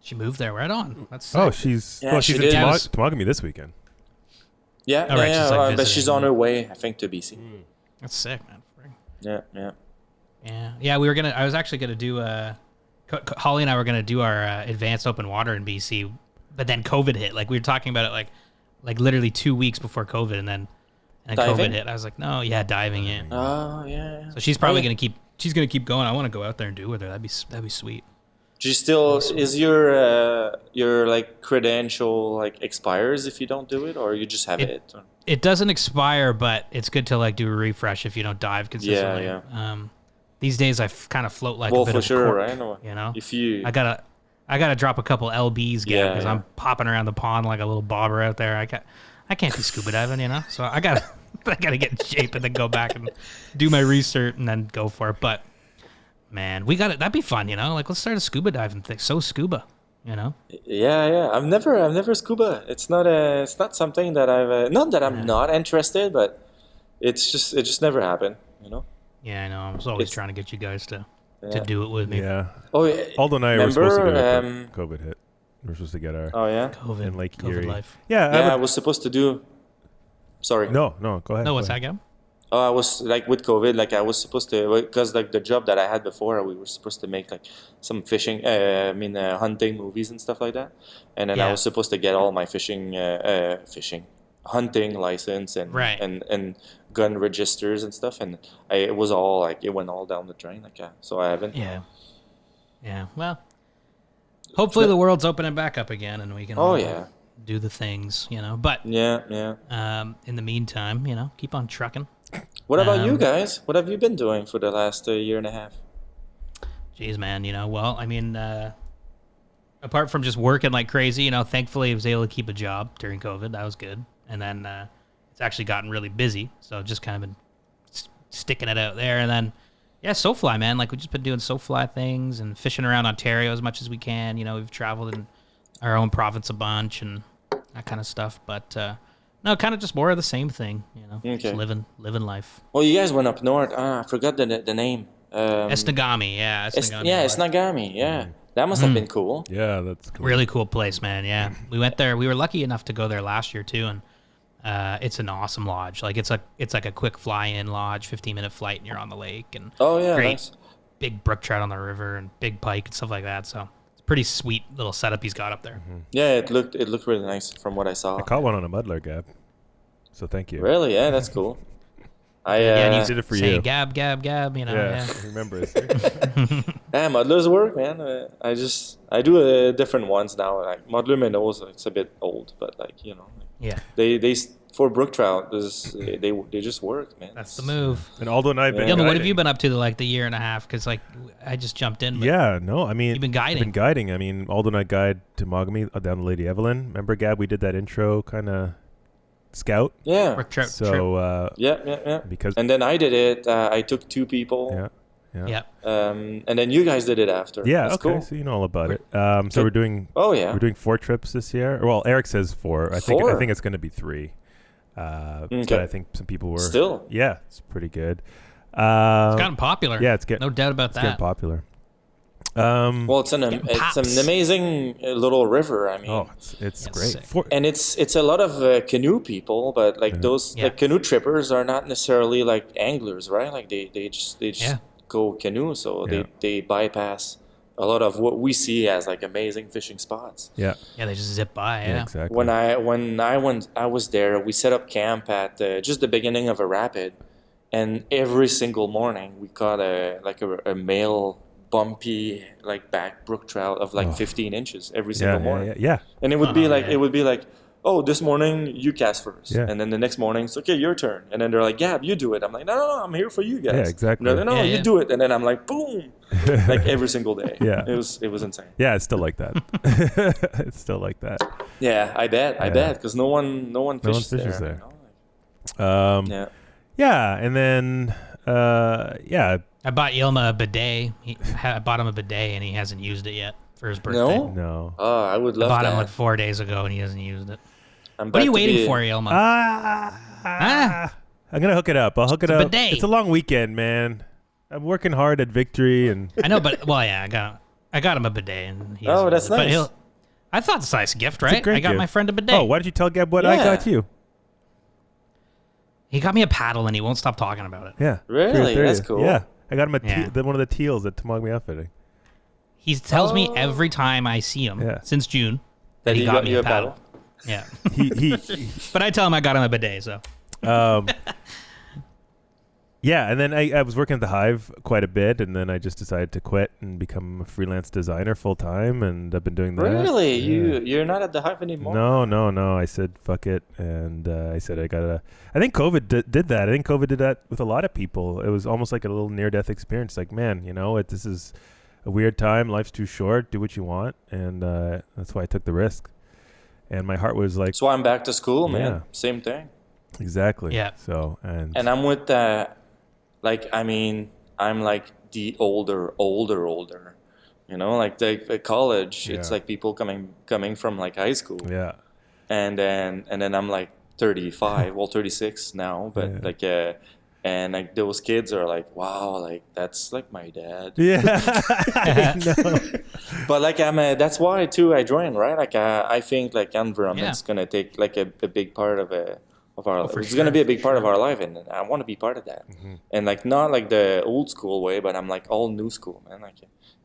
She moved there right on. That's sick. She's in Temagami this weekend. Yeah, Oh, right, yeah, she's, like, but she's visiting. on her way, I think, to BC. That's sick, man. Yeah. Yeah. We were gonna. I was actually gonna do. Holly and I were gonna do our advanced open water in BC, but then COVID hit. Like we were talking about it, like literally 2 weeks before COVID, and then Diving? COVID hit. I was like, no, yeah, diving. Yeah. Oh, yeah. So she's probably gonna keep. She's gonna keep going. I want to go out there and do it with her. That'd be sweet. Do you still is your like credential like expires if you don't do it, or you just have it? Or? It doesn't expire, but it's good to like do a refresh if you don't dive consistently. Yeah. These days I kind of float like a Well, bit for of a sure, cork, right? No, you know, if you I gotta drop a couple lbs, Yeah, because yeah. I'm popping around the pond like a little bobber out there. I can't be scuba diving, you know. So I gotta get in shape and then go back and do my research and then go for it. But man, we got it. That'd be fun, you know. Like let's start a scuba diving thing. So scuba, you know. Yeah. I've never scuba. It's not something that I've not that I'm not interested, but it just never happened. You know. Yeah, I know. I was always It's- trying to get you guys to Yeah. do it with me. Yeah. Oh, yeah. Aldo and I were supposed to do Remember, it, but COVID hit. We're supposed to get our Oh yeah. COVID, in Lake COVID Erie. life. Yeah. Yeah, I was supposed to do. Sorry. No, go ahead. No, what's go that, ahead. Gab? Oh, I was like with COVID, like I was supposed to, because like the job that I had before, we were supposed to make like some fishing, hunting movies and stuff like that. And then I Yeah. was supposed to get all my hunting license and Right. and gun registers and stuff. And it was all like it went all down the drain. Like so I haven't. Yeah. Yeah. Well, hopefully the world's opening back up again and we can Oh all yeah, do the things, you know. But yeah. in the meantime, you know, keep on trucking. What about you Um, guys? What have you been doing for the last year and a half? Jeez, man, you know, well, I mean, apart from just working like crazy, you know, thankfully I was able to keep a job during COVID. That was good. And then it's actually gotten really busy. So just kind of been sticking it out there. And then, yeah, SoFly, man. Like, we've just been doing SoFly things and fishing around Ontario as much as we can. You know, we've traveled in our own province a bunch and that kind of stuff. But, no, kind of just more of the same thing, you know, Okay. just living life. Well, you guys went up north. I forgot the name. Esnagami, yeah. Esnagami. It's Nagami. Yeah, that must have been cool. Yeah, that's cool. Really cool place, man. Yeah, we went there. We were lucky enough to go there last year too, and it's an awesome lodge. Like it's like a quick fly-in lodge, 15-minute flight, and you're on the lake, and Oh yeah, great nice. big brook trout on the river and big pike and stuff like that. So it's a pretty sweet little setup he's got up there. Yeah, it looked really nice from what I saw. I caught one on a muddler, Gab. So thank you. Really? Yeah, that's cool. I Yeah, and he's did it for saying you. gab, gab, gab. You know, Yeah, yeah. remember it. muddlers work, man. I do different ones now. Like muddler minnows, it's a bit old, but like you know, Yeah, they for brook trout, they just work, man. that's the move. And Aldo and I have been Yeah, but what have guiding. you been up to the year and a half? Because like I just jumped in. But Yeah, no, I mean, You've been guiding. I've been guiding. I mean, Aldo and I guide to Mogami down to Lady Evelyn. Remember, Gab? We did that intro kind of scout. Yeah, brook trout. So yeah. because And then I did it. I took 2 people. yeah. Yeah. And then you guys did it after. Yeah, That's okay, cool. so you know all about it. So we're doing Oh yeah. we're doing 4 trips this year. Well, Eric says 4. I 4? think it's going to be 3. But Okay. I think some people were Still. Yeah, it's pretty good. It's gotten popular. Yeah, it's getting no doubt about getting that. popular. Well, it's Getting pops. an amazing little river. I mean, Oh, it's Yeah, great. sick. and it's a lot of canoe people, but like those Yeah. like canoe trippers are not necessarily like anglers, right? Like they just Yeah. go canoe, so Yeah. they bypass a lot of what we see as like amazing fishing spots. Yeah, Yeah, they just zip by. yeah, Yeah. exactly. When I was there, we set up camp at just the beginning of a rapid, and every single morning we caught a male bumpy like back brook trout of like 15 inches every single morning. yeah. And it would be like yeah. it would be like, oh, this morning you cast first, Yeah. and then the next morning it's okay, your turn, and then they're like, Gab, you do it. I'm like, no, I'm here for you guys. Yeah, exactly. And they're like, no, Yeah, you yeah. do it, and then I'm like, boom, like every single day. Yeah. it was insane. Yeah, it's still like that. It's still like that. Yeah, I bet, Yeah. because no one fishes, fishes there. there. You know? Yeah, Yeah. and then yeah, I bought Yilma a bidet. I bought him a bidet, and he hasn't used it yet for his birthday. No? no. Oh, I would I love bought that. him like 4 days ago, and he hasn't used it. I'm What are you about to waiting be- for, Yilma? I'm gonna hook it up. I'll hook it a up. bidet. It's a long weekend, man. I'm working hard at Victory, and I know, but well, yeah, I got him a bidet, and he Oh, hasn't that's used it. But nice. I thought it's a nice gift, it's a right? great I got gift. my friend a bidet. Oh, why did you tell Gab what I Yeah. got you? He got me a paddle and he won't stop talking about it. Yeah. Really? That's cool. Yeah. I got him Yeah. one of the teals at Tamagami Outfitting. He tells me every time I see him since June that he got me a paddle. Yeah. But I tell him I got him a bidet, so. Yeah, and then I was working at the Hive quite a bit, and then I just decided to quit and become a freelance designer full time, and I've been doing that. Really? Yeah. You're not at the Hive anymore? No. I said fuck it, and I said I gotta. I think COVID did that. I think COVID did that with a lot of people. It was almost like a little near-death experience. Like, man, this is a weird time. Life's too short. Do what you want, and that's why I took the risk. And my heart was like, so I'm back to school, man. Yeah. Same thing. Exactly. Yeah. So and I'm with I'm like the older. Like the college. Yeah. It's like people coming from like high school. Yeah. And then I'm like 35, 36 now. But and like those kids are like, wow, like that's like my dad. Yeah. But like that's why too I joined, right? Like I think like environment's gonna take like a big part of our life. It's gonna be a big part of our life, and I want to be part of that. Mm-hmm. And like not like the old school way, but I'm like all new school, man. Like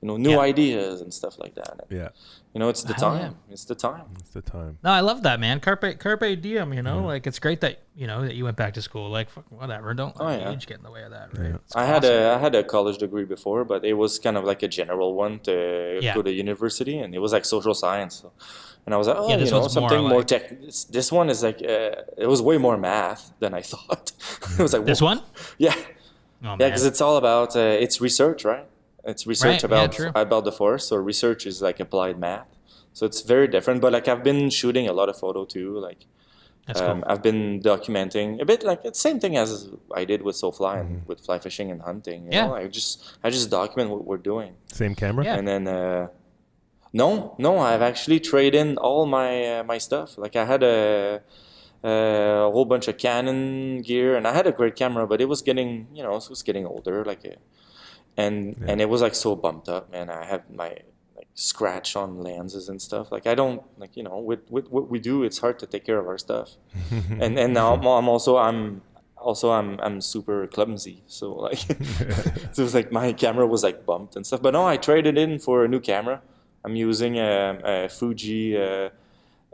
new ideas and stuff like that. Yeah. It's the time. Yeah. It's the time. It's the time. No, I love that, man. Carpe diem. Like it's great that that you went back to school. Like fuck, whatever. Don't let age get in the way of that, right? Yeah. I had a college degree before, but it was kind of like a general one to go to university, and it was like social science. So. And I was like, something more tech. This one is like, it was way more math than I thought. It was like, this one? Yeah. Oh, yeah, because it's all about, it's research, right? It's research about the forest. So research is like applied math. So it's very different. But like I've been shooting a lot of photo too. Like that's cool. I've been documenting a bit like it's the same thing as I did with SoFly and with fly fishing and hunting. You know? I just document what we're doing. Same camera? Yeah. And then... No, I've actually traded in all my stuff. Like I had a whole bunch of Canon gear, and I had a great camera, but it was getting, it was getting older. And it was like so bumped up, man. I have my like scratch on lenses and stuff. Like I don't with what we do, it's hard to take care of our stuff. and now I'm super clumsy, so like so it was like my camera was like bumped and stuff. But no, I traded in for a new camera. I'm using a Fuji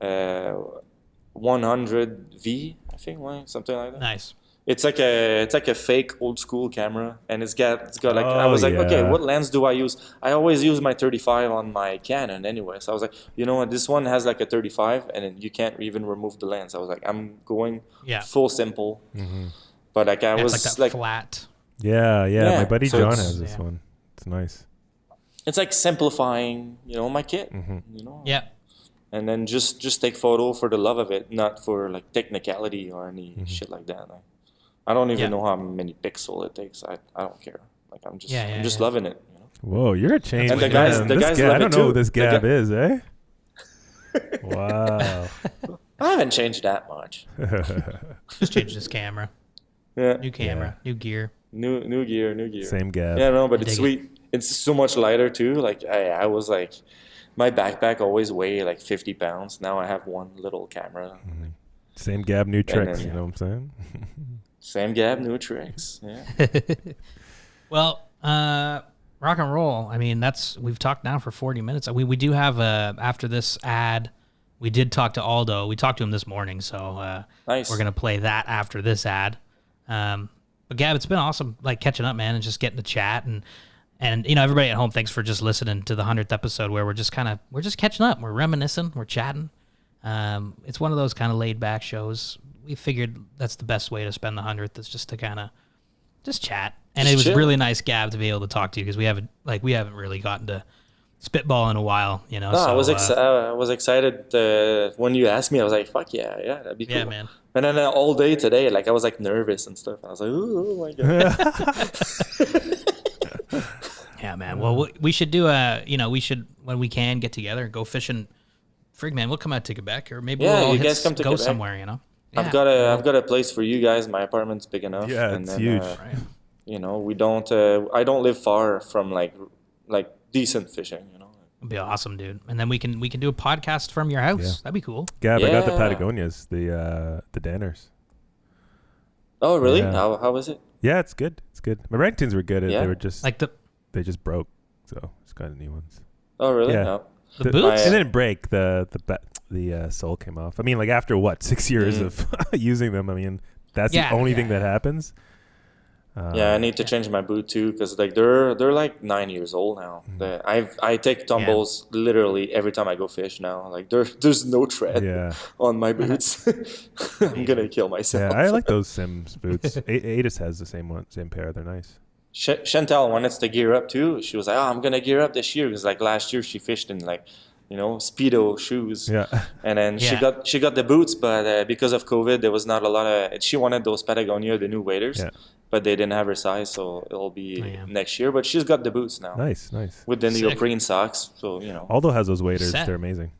100V, I think, something like that. Nice. It's like a fake old school camera, and it's got like I was like, okay, what lens do I use? I always use my 35 on my Canon anyway. So I was like, you know what, this one has like a 35, and you can't even remove the lens. I was like, I'm going full simple, but like I was it's like flat. Yeah. My buddy so John has this one. It's nice. It's like simplifying, my kit, Yeah. And then just take photo for the love of it, not for like technicality or any shit like that. Like, I don't even know how many pixels it takes. I don't care. Like I'm just loving it. Whoa, you're a change. And the guys love it too. I don't know who this Gab is, eh? Wow. I haven't changed that much. Just changed his camera. Yeah. New camera, new gear. New gear. Same Gab. Yeah, no, but it's sweet. It's so much lighter too. Like I was like, my backpack always weighed like 50 pounds. Now I have one little camera. Same Gab, new tricks. You know what I'm saying? Same Gab, new tricks. Yeah. Well, rock and roll. I mean, we've talked now for 40 minutes. We do have after this ad, we did talk to Aldo. We talked to him this morning, so nice. We're gonna play that after this ad. But Gab, it's been awesome, like catching up, man, and just getting to chat and everybody at home, thanks for just listening to the 100th episode where we're just catching up, we're reminiscing, we're chatting. It's one of those kind of laid back shows. We figured that's the best way to spend the 100th is just to kind of just chat. And it was really nice, Gab, to be able to talk to you because we haven't really gotten to spitball in a while, No, so, I was excited when you asked me. I was like, "Fuck yeah, that'd be cool." Yeah, man. And then all day today, like I was like nervous and stuff. I was like, "Oh my god." Yeah, man. Well, we should do we should when we can get together, go fishing. Frig, man, we'll come out to Quebec, or maybe we'll you guys come to go Quebec. somewhere. Yeah. I've got a place for you guys. My apartment's big enough. Yeah, it's huge. We don't. I don't live far from like decent fishing. It'd be awesome, dude. And then we can do a podcast from your house. Yeah. That'd be cool. Gab, I got the Patagonias, the Danners. Oh, really? Yeah. How was it? Yeah, it's good. It's good. My Redingtons were good. Yeah. They were just Like they just broke, so just got new ones. Oh, really? Yeah. No. the boots. It didn't break. The sole came off. I mean, like after what 6 years of using them. I mean, that's the only thing that happens. Yeah, I need to change my boot too because like they're like 9 years old now. I take tumbles literally every time I go fish now. Like there's no tread on my boots. I'm gonna kill myself. Yeah, I like those Sims boots. Adis has the same pair. They're nice. Chantal wanted to gear up too. She was like, "Oh, I'm gonna gear up this year," because like last year she fished in like Speedo shoes. Yeah. And then she got the boots, but because of COVID, there was not a lot of. She wanted those Patagonia, the new waders. Yeah. But they didn't have her size, so it'll be next year. But she's got the boots now. Nice. With the neoprene socks, so Aldo has those waders. They're amazing.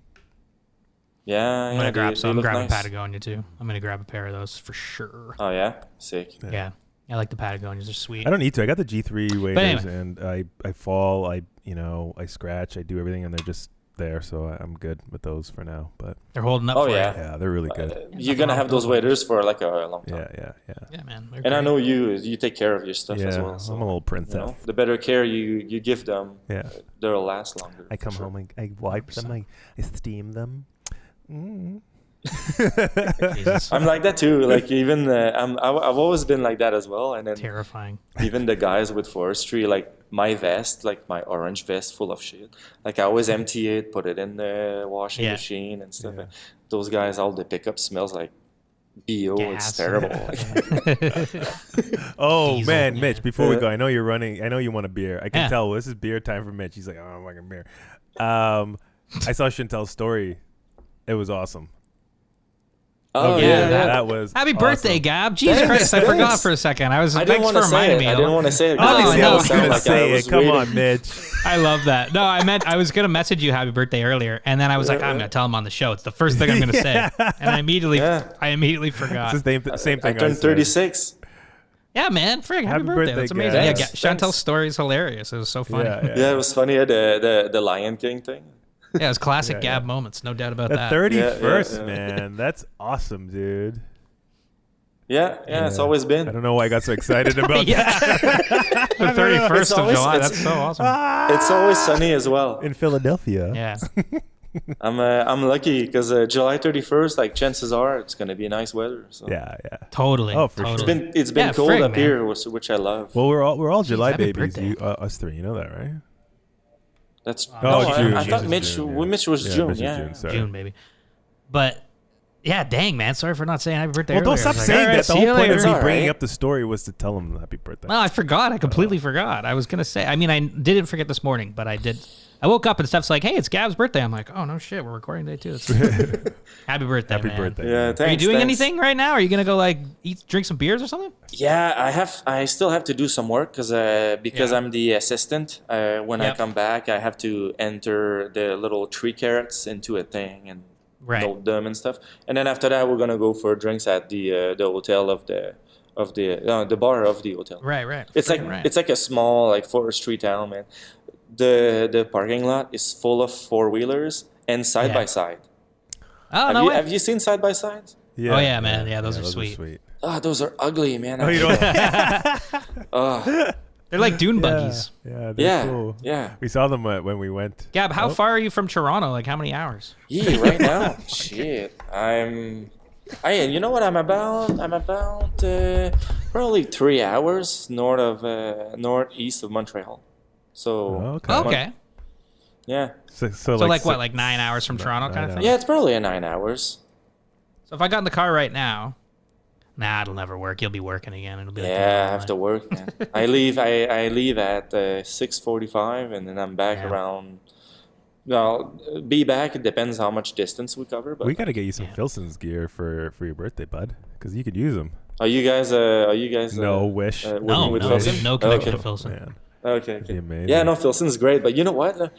Yeah, I'm gonna grab some. I'm grabbing nice. Patagonia too. I'm gonna grab a pair of those for sure. Oh yeah, sick. Yeah. I like the Patagonias. They're sweet. I don't need to. I got the G3 waders, anyway. and I fall. I scratch. I do everything, and they're just there. So I'm good with those for now. But They're holding up. Oh for yeah, yeah, they're really good. You're gonna have those waders for like a long time. Yeah, man. They're And I great. know you take care of your stuff as well. So, I'm a little princess. the better care you give them, they'll last longer. I come home, I wipe them, I steam them. Jesus. I'm like that too. Like even I've always been like that as well. And then Terrifying. even the guys with forestry, like my vest, like my orange vest full of shit. Like I always empty it, put it in the washing machine and stuff. Yeah. And those guys, all the pickup smells like BO. It's Gas. terrible. Oh Diesel. man, Mitch! Before we go, I know you're running. I know you want a beer. I can tell this is beer time for Mitch. He's like, "Oh, I'm fucking beer." I saw Chantel's story. It was awesome. Oh Okay, yeah, that was Happy birthday, awesome. Gab. Jesus Christ, I forgot for a second. I didn't Thanks want for to say reminding it. me. I didn't want to say it. Obviously, no, I was sound gonna say it. Come waiting. on, Mitch. I love that. No, I was gonna message you happy birthday earlier, and then I was like, I'm gonna tell him on the show. It's the first thing I'm gonna say, and I immediately forgot. It's the same thing. I turned said. 36. Yeah, man, frig, happy Happy birthday. birthday, That's amazing. Gab. Yeah, Thanks, Chantel's story is hilarious. It was so funny. Yeah, it was funny. The Lion King thing. Yeah, it was classic Gab moments, no doubt about The that. 31st, man. That's awesome, dude. Yeah, it's always been. I don't know why I got so excited about that. The 31st of always- July. it's- That's so awesome. It's always sunny as well. In Philadelphia. Yeah. I'm lucky because July 31st, like chances are it's gonna be nice weather. So. Yeah. Totally. Oh, for totally. sure. It's been Yeah, cold frig, up man. here, which I love. Well, we're all July happy babies. birthday. Us three, you know that, right? That's June. I thought June. Mitch June, Mitch was June. Mitch is Yeah. June, sorry. June, baby. But yeah, dang, man. Sorry for not saying happy birthday. Well, don't earlier. I stop was like, saying all right, that. The see whole you point later. of me all bringing right. up the story was to tell him happy birthday. No, I forgot. I completely forgot. I was gonna say. I mean, I didn't forget this morning, but I did. I woke up and Steph's like, "Hey, it's Gab's birthday." I'm like, "Oh no, shit, we're recording today too." Happy birthday, Happy man. birthday. Yeah. man. Thanks, Are you doing thanks. anything right now? Are you gonna go like drink some beers or something? Yeah, I still have to do some work because Yeah. I'm the assistant. When I Yep. come back, I have to enter the little tree carrots into a thing and Right. note them and stuff. And then after that, we're gonna go for drinks at the hotel of the bar of the hotel. Right. It's like Right. it's like a small like forestry town, man. The parking lot is full of 4-wheelers and side by side. Oh no way. Have you seen side by sides? Yeah, Oh, yeah, man. Yeah, those are sweet. Ah, those are ugly, man. Oh, you don't? They're like dune buggies. Yeah, they're Yeah, cool. yeah. We saw them when we went. Gab, how far are you from Toronto? Like how many hours? Yeah, right now, shit. You know what I'm about? I'm about probably 3 hours northeast of Montreal. So Okay. Okay. yeah, So like what, like 9 hours from Toronto kind of thing? yeah, it's probably 9 hours. So if I got in the car right now, it'll never work. You'll be working again. It'll be like Yeah, I have to work, man. I leave at 6:45, and then I'm back around. Well, be back. It depends how much distance we cover. But We got to get you some Filson's gear for your birthday, bud, because you could use them. are you guys? No wish. working No, with no, Filson? no connection Okay. to Filson. Man, Okay. that'd be amazing. Yeah, no, Filson's great, but you know what?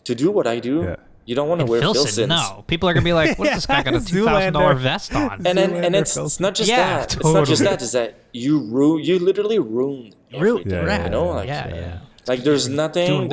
To do what I do, Yeah. you don't want to And wear Filson, Filsons. no. People are gonna be like, "What's this guy got a $2,000 Zoolander. vest on?" And Zoolander it's Filson. not just Yeah, that. It's not just totally. that. Is that you literally ruined everything. Yeah, you know, like yeah. Like there's nothing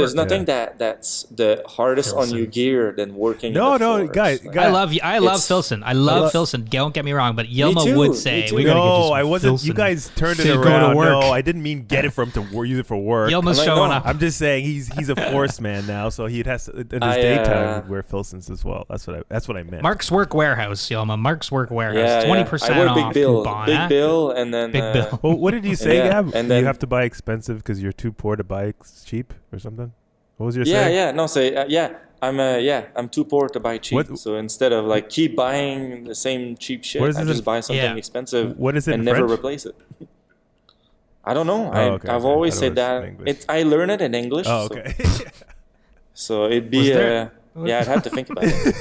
that's the hardest on your gear than working. No, in the forest. guys. I love Filson. I love Filson. Don't get me wrong, but Yilma would say we gotta get you some I wasn't. Filson You guys turned it to go to around. work. No, I didn't mean get it from use it for work. Yilma's like, showing no. up. I'm just saying he's a forest man now, so he has to, in his daytime he'd wear Filsons as well. That's what I meant. Mark's Work Warehouse, Yilma. Mark's Work Warehouse. Yeah, 20% I wear off Big Bill, coupon. Big Bill, and then Big Bill. Well, what did you say, Yeah, Gab? and then- you have to buy expensive because you're too poor to buy cheap or something. What was your saying? I'm too poor to buy cheap. What- So instead of like keep buying the same cheap shit, What is I it just in- buy something Yeah. expensive What is it and in never French? replace it. I don't know. Okay, I've okay. always I said thought it was that. in English. I learned it in English. Oh, so- okay. So it'd be Was there- I'd have to think about it.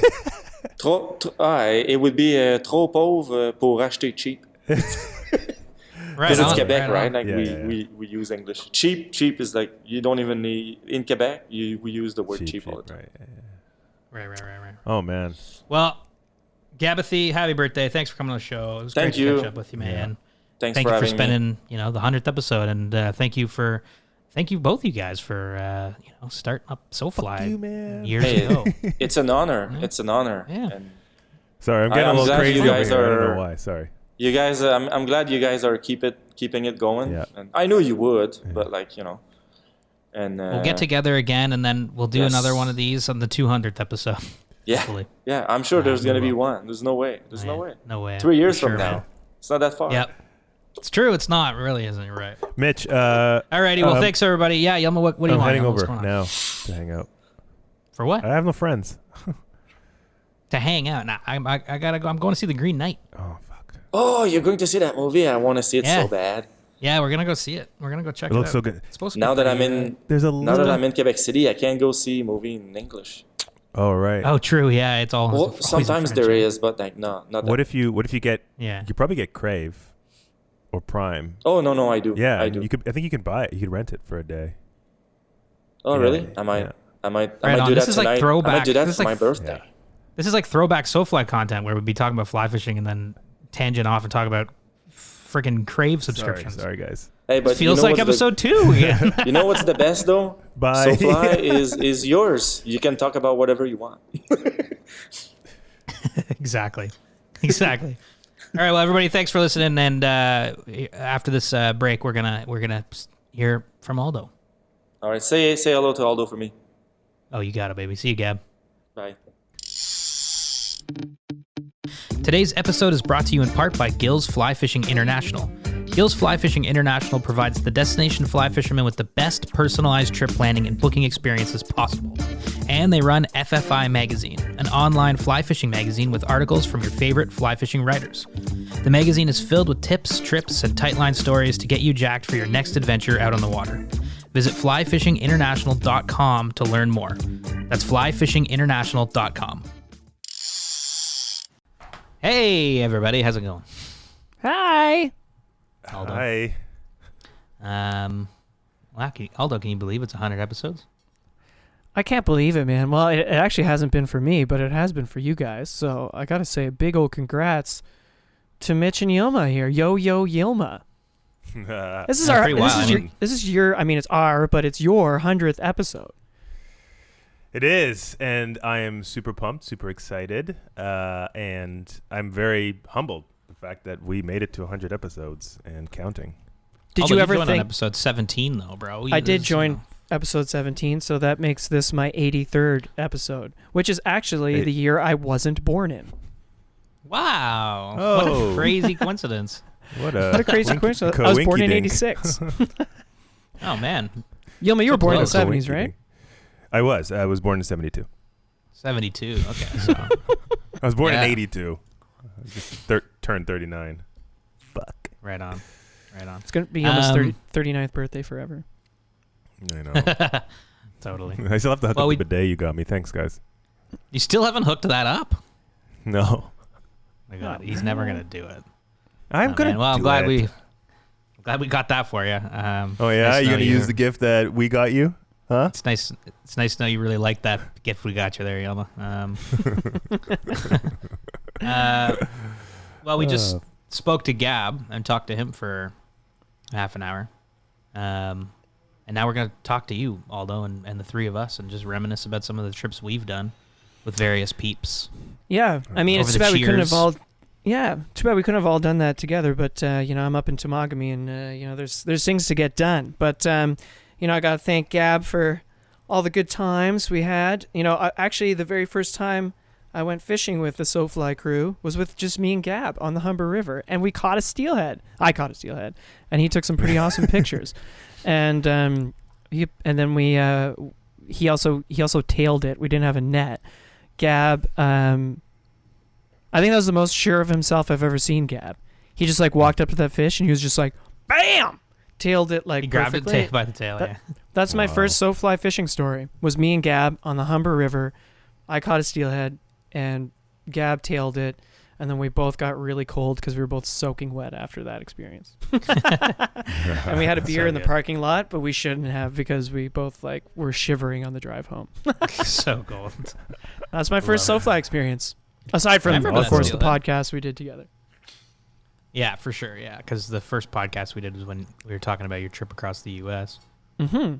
It would be trop pauvre pour acheter cheap. Right Because it's on, Quebec, right? right? on. Like Yeah, we use English. Cheap is like you don't even need in Quebec. We use the word cheap all the time. Right. Right. Oh man. Well, Gabathy, happy birthday. Thanks for coming on the show. It was Thank great you. to catch up with you, man. Thank you for for having me. spending, the 100th episode, and thank you both you guys for starting up SoFly you, man. years Hey, ago. It's an honor. It's an honor. Yeah. And Sorry, I'm getting I'm a little glad crazy you guys over here. I don't are- know why. Sorry. you guys, I'm glad you guys are keeping it going. Yeah. And I knew you would, but and We'll get together again, and then we'll do Yes. another one of these on the 200th episode. Yeah, hopefully. yeah. I'm sure there's we gonna be will. one. There's no way. There's no way. No way. 3 years For from sure, now, man. it's not that far. Yep. It's true. It's not. It really isn't. You're right. Mitch, Alrighty. Well, thanks everybody. Yeah, Yelma, what do you I'm want? heading Yelma? What's over going on? now to hang out. For what? I have no friends. To hang out. Nah, I gotta go. I'm going to see The Green Knight. Oh fuck. Oh, you're going to see that movie? I want to see it Yeah. so bad. Yeah, we're gonna go see it. We're gonna go check It it looks out. so good. It's supposed to Now be that I'm pretty, in, There's a now that little. I'm in Quebec City, I can't go see a movie in English. Oh right. Oh, true. Yeah, it's all. Well, always in sometimes French, there yeah. is, but like no, not What that. if you get? Yeah. You probably get Crave, or Prime. Oh no, I do. Yeah, I do. you could. I think you can buy it. You could rent it for a day. Oh Yeah, really? I might. yeah. I might Right on. do This that is like tonight. I throwback. might do that This is for like- my birthday. Yeah. This is like throwback SoFly content where we'd be talking about fly fishing and then tangent off and talk about freaking Crave subscriptions. Sorry, guys. Hey, but It feels you know like what's episode 2 again. You know what's the best though? Bye. SoFly is yours. You can talk about whatever you want. Exactly. All right. Well, everybody, thanks for listening. And after this break, we're gonna hear from Aldo. All right, say hello to Aldo for me. Oh, you got it, baby. See you, Gab. Bye. Today's episode is brought to you in part by Gills Fly Fishing International. Gills Fly Fishing International provides the destination fly fishermen with the best personalized trip planning and booking experiences possible. And they run FFI Magazine, an online fly fishing magazine with articles from your favorite fly fishing writers. The magazine is filled with tips, trips, and tightline stories to get you jacked for your next adventure out on the water. Visit flyfishinginternational.com to learn more. That's flyfishinginternational.com. Hey, everybody. How's it going? Hi. Aldo. Hi. Wow, Aldo, can you believe it's 100 episodes? I can't believe it, man. Well, it actually hasn't been for me, but it has been for you guys. So I got to say a big old congrats to Mitch and Yilma here. Yo, Yilma. This is That's pretty wild. this is your, I mean, it's our, but it's your 100th episode. It is, and I am super pumped, super excited, and I'm very humbled the fact that we made it to 100 episodes and counting. Did Aldo, you ever joined think on episode 17 though, bro? I did join episode 17, so that makes this my 83rd episode, which is actually the year I wasn't born in. Wow. Oh. What a crazy coincidence. What What a crazy coincidence. I was born in 86. Oh, man. Yilma, you were born in the close. 70s, right? I was born in 72. 72. Okay, so. I was born Yeah. in 82. I just turned 39. Fuck. Right on. It's going to be Yilma's Um, 39th birthday forever. I know. Totally. I still have to hook Well, up we- the bidet you got me. Thanks, guys. You still haven't hooked that up? No. My God, he's never going to do it. I'm Oh, gonna. man. Well, I'm do glad it. we got that for you. Oh yeah, nice to you know gonna use the gift that we got you? Huh? It's nice. It's nice to know you really like that gift we got you there, Yelma. Well, we just spoke to Gab and talked to him for half an hour. And now we're going to talk to you, Aldo, and the three of us, and just reminisce about some of the trips we've done with various peeps. Yeah, I mean, Over it's the too bad we couldn't cheers. have all. Yeah, too bad we couldn't have all done that together. But I'm up in Temagami, and there's things to get done. But I got to thank Gab for all the good times we had. Actually, the very first time I went fishing with the SoFly crew was with just me and Gab on the Humber River, and we caught a steelhead. I caught a steelhead, and he took some pretty awesome pictures. And he also tailed it. We didn't have a net. Gab, I think that was the most sure of himself I've ever seen Gab. He just walked up to that fish and he was just bam, tailed it He grabbed perfectly. it by the tail, yeah. That's my Wow. first SoFly fishing story. Was me and Gab on the Humber River. I caught a steelhead and Gab tailed it, and then we both got really cold because we were both soaking wet after that experience. And we had a beer So in the good. parking lot, but we shouldn't have because we both were shivering on the drive home. So cold. That's my first Love it. SoFly experience. Aside from, remember of that course, the steelhead. podcast we did together. Yeah, for sure, yeah. Because the first podcast we did was when we were talking about your trip across the U.S. Mm-hmm.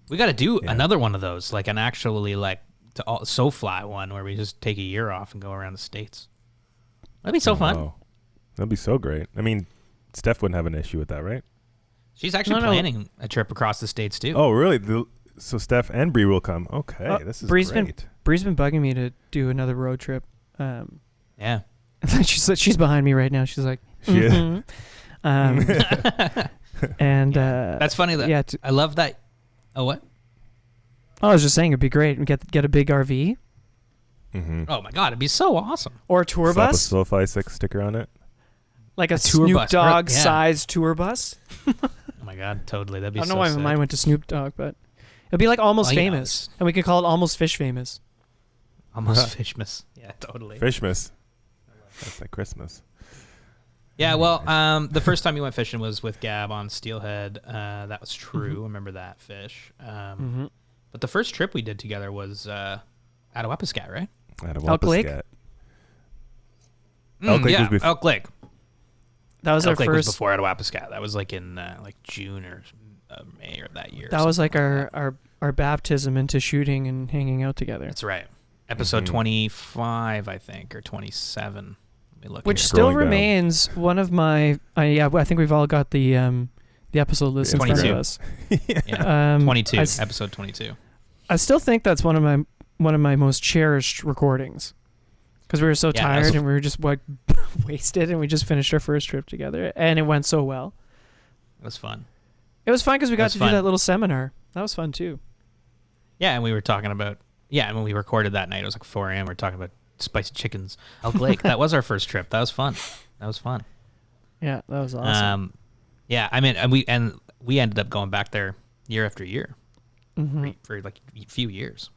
We got to do Yeah. another one of those, an actually, SoFly one where we just take a year off and go around the States. That'd be so fun. Wow. That'd be so great. I mean, Steph wouldn't have an issue with that, right? She's actually No. planning a trip across the States, too. Oh, really? So Steph and Bree will come. Okay, this is Bree's great. Bree's been bugging me to do another road trip. Yeah. She's behind me right now. She's like, She is. mhm. And That's funny. That yeah. I love that. Oh, what? I was just saying it'd be great. We get a big RV Mm-hmm. Oh, my God. It'd be so awesome. or a tour Slap bus, a SoFi sticker on it. like a tour Snoop bus, Dogg right, yeah. sized tour bus. Oh, my God. Totally. That'd be I don't so know why sick. mine went to Snoop Dogg, but it'd be like Almost Well, Famous, and we could call it Almost Fish Famous. Almost Fishmas. Yeah, totally. Fishmas. That's like Christmas. Yeah, well, the first time you went fishing was with Gab on Steelhead. That was true. I remember that fish. Mm-hmm. But the first trip we did together was at Awapiskat, right? At a Elk Lake? Wampuscat. Elk Lake yeah, was bef- Elk Lake. That was Elk our Lake was first. before at Awapiskat. That was in June or May of that year. That was our baptism into shooting and hanging out together. That's right. Episode Mhm. 25, I think, or 27. Let me look. Which here. still Scrolling down. remains one of my. I think we've all got the episode list in front 22. of us. Yeah, 22, I s- episode 22. I still think that's one of my most cherished recordings, because we were so Yeah, tired that's- and we were just wasted, and we just finished our first trip together, and it went so well. It was fun. It was fun because we It got was to fun. do that little seminar. That was fun too. Yeah, and we were talking about, and when we recorded that night, it was 4 a.m. We were talking about spicy chickens. Elk Lake. That was our first trip. That was fun. Yeah, that was awesome. Yeah, I mean, and we ended up going back there year after year Mhm. for a few years.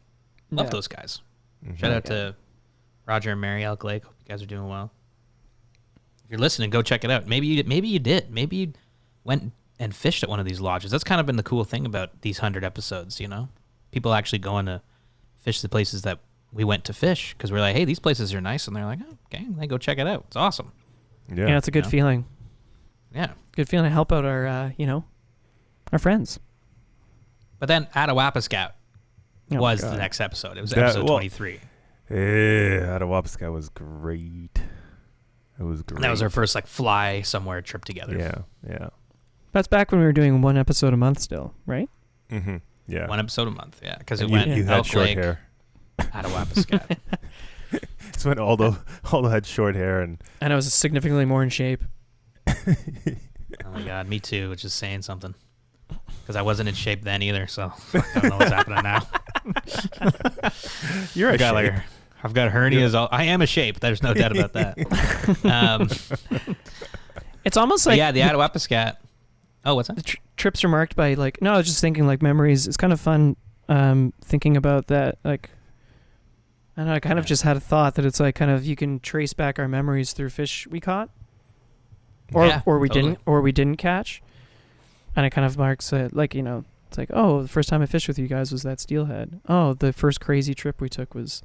Love Yeah. those guys. Mhm. Shout out to Roger and Mary Elk Lake. Hope you guys are doing well. If you're listening, go check it out. Maybe you did. Maybe you went and fished at one of these lodges. That's kind of been the cool thing about these 100 episodes, People actually going to fish the places that we went to fish because we're like, hey, these places are nice. And they're like, oh, okay, then go check it out. It's awesome. Yeah, it's a good Yeah. feeling. Yeah. Good feeling to help out our our friends. But then Attawapiskat Oh my was God. the next episode. It was That- episode well, 23. At a Wampuscat was great. It was great. And that was our first fly somewhere trip together. Yeah. That's back when we were doing one episode a month still, right? Mm-hmm. Yeah. One episode a month. Yeah. Because it And went you had Elk short Lake, hair. Attawapiskat. It's when Aldo had short hair and And I was significantly more in shape. Oh my God, me too, which is saying something. Because I wasn't in shape then either, so I don't know what's happening now. you're a shape. I've got hernias. I am a shape. There's no doubt about that. It's almost But like yeah, the Attawapiskat. Oh, what's the that? trips are marked by no, I was just thinking memories. It's kind of fun thinking about that. I don't know, I kind of just had a thought that it's kind of you can trace back our memories through fish we caught. Or Yeah, or we totally. didn't catch. And it kind of marks it's the first time I fished with you guys was that steelhead. Oh, the first crazy trip we took was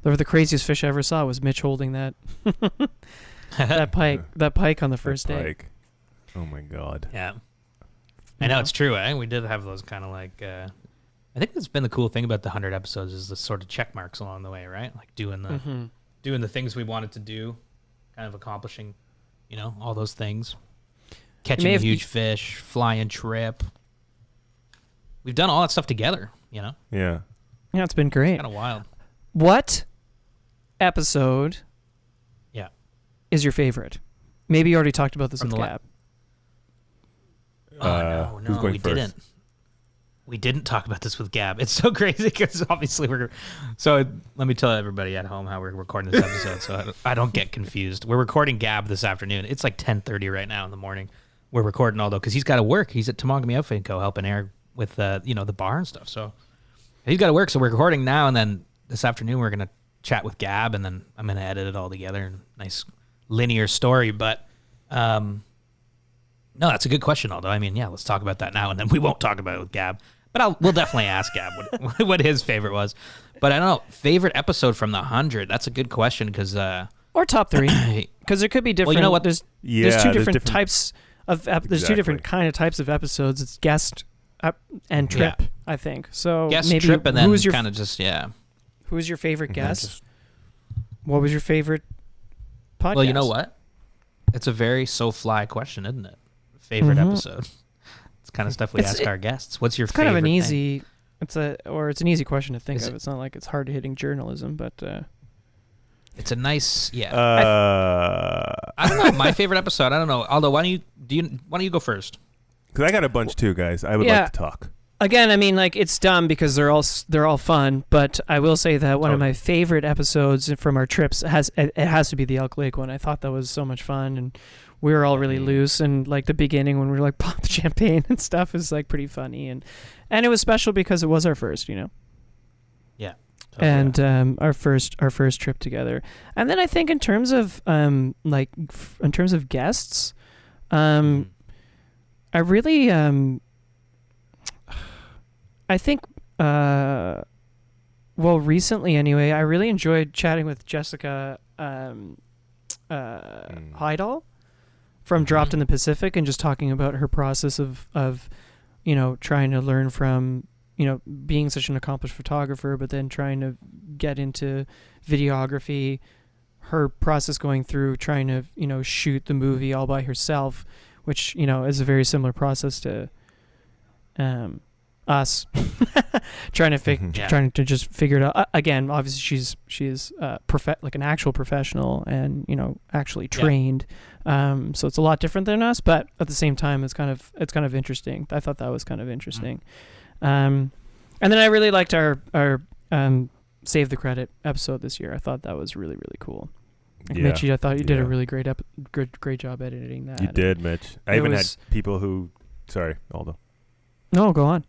the craziest fish I ever saw was Mitch holding that that pike on the first day. Pike. Oh my God. Yeah. I know it's true. We did have those kind of like. I think that's been the cool thing about the 100 episodes is the sort of check marks along the way, right? Like doing the things we wanted to do, kind of accomplishing, all those things. Catching a huge fish, flying trip. We've done all that stuff together, Yeah. Yeah, it's been great. Kind of wild. What episode is your favorite? Maybe you already talked about this with Gab. No, who's going we first? didn't. We didn't talk about this with Gab. It's so crazy because obviously So let me tell everybody at home how we're recording this episode so I don't get confused. We're recording Gab this afternoon. It's like 10:30 right now in the morning. We're recording Aldo because he's got to work. He's at Temagami Outfit & Co. helping Eric with the bar and stuff. So he's got to work. So we're recording now, and then this afternoon we're gonna chat with Gab, and then I'm gonna edit it all together in a nice linear story. But no, that's a good question, Aldo. I mean, yeah, let's talk about that now, and then we won't talk about it with Gab. But we'll definitely ask Gab what his favorite was. But I don't know, favorite episode from the 100. That's a good question because or top 3 because there could be different. Well, you know what? There's two different types of there's two different kind of types of episodes. It's guest and trip, I think. So guest, maybe trip, and then who's your kind of just Who's your favorite guest? What was your favorite podcast? Well, you know what? It's a very so-fly question, isn't it? Favorite episode. It's kind of stuff we ask our guests. What's your favorite kind of an thing? easy. It's an easy question to think of. It's not like it's hard hitting journalism, but it's a nice I don't know. My favorite episode. I don't know. Aldo, why don't you go first? Because I got a bunch too, guys. I would like to talk. Again, I mean, like it's dumb because they're all fun, but I will say that one of my favorite episodes from our trips has to be the Elk Lake one. I thought that was so much fun, and we were all really loose, and like the beginning when we were like pop the champagne and stuff is like pretty funny, and it was special because it was our first, Yeah. And our first trip together. And then I think in terms of guests, I really I think recently anyway, I really enjoyed chatting with Jessica Heidel from Dropped in the Pacific, and just talking about her process of trying to learn from being such an accomplished photographer, but then trying to get into videography, her process going through trying to shoot the movie all by herself, which is a very similar process to us trying to just figure it out. Again, obviously she's like an actual professional and actually trained, so it's a lot different than us, but at the same time it's kind of interesting. I thought that was kind of interesting. And then I really liked our Save the Credit episode this year. I thought that was really, really cool. Mitchie, I thought you did a really great job editing that. You did, Mitch. I even had people who sorry, Aldo. No, go on.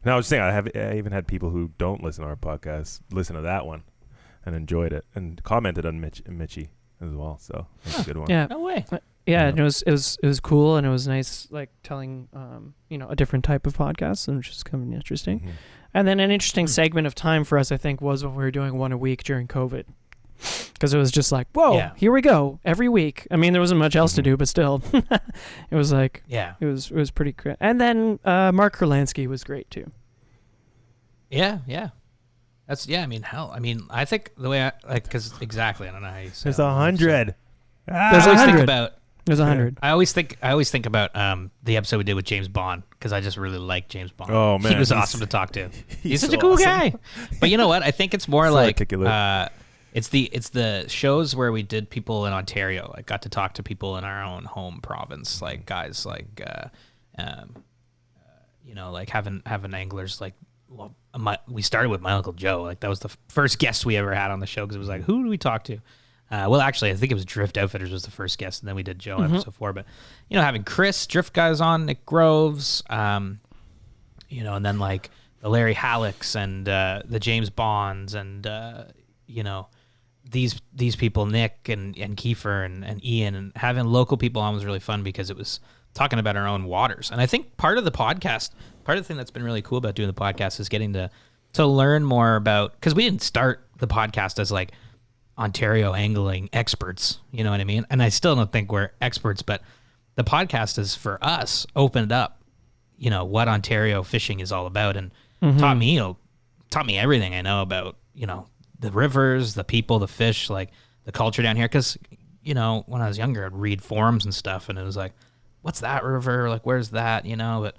No, I was saying I even had people who don't listen to our podcast listen to that one and enjoyed it and commented on Mitchie as well. So that's a good one. Yeah. No way. Yeah, and it was cool, and it was nice, like telling a different type of podcast, and which is kind of interesting. Mm-hmm. And then an interesting segment of time for us, I think, was when we were doing one a week during COVID, because it was just like, whoa, here we go every week. I mean, there wasn't much else to do, but still, it was like, it was pretty great. And then Mark Kurlansky was great too. Yeah. That's I mean, hell. I mean, I think the way because exactly, I don't know how you say. There's 100. There's 100. There's 100. I always think about the episode we did with James Bond, because I just really like James Bond. Oh man, he was awesome to talk to. He's such so a cool awesome. guy. But you know what? I think it's more So like articulate. it's the shows where we did people in Ontario. I got to talk to people in our own home province, like guys like like having anglers like. Well, we started with my Uncle Joe. Like that was the first guest we ever had on the show, because it was like, who do we talk to? Well, actually, I think it was Drift Outfitters was the first guest, and then we did Joe in episode 4. But having Chris Drift guys on, Nick Groves, and then like the Larry Hallecks and the James Bonds, and these people, Nick and Kiefer and Ian, and having local people on was really fun, because it was talking about our own waters. And I think part of the thing that's been really cool about doing the podcast is getting to learn more about, because we didn't start the podcast as like Ontario angling experts, you know what I mean? And I still don't think we're experts, but the podcast is for us opened up, what Ontario fishing is all about, and Mm-hmm. taught me everything I know about, the rivers, the people, the fish, like the culture down here. Because, when I was younger, I'd read forums and stuff, and it was like, what's that river? Like, where's that? But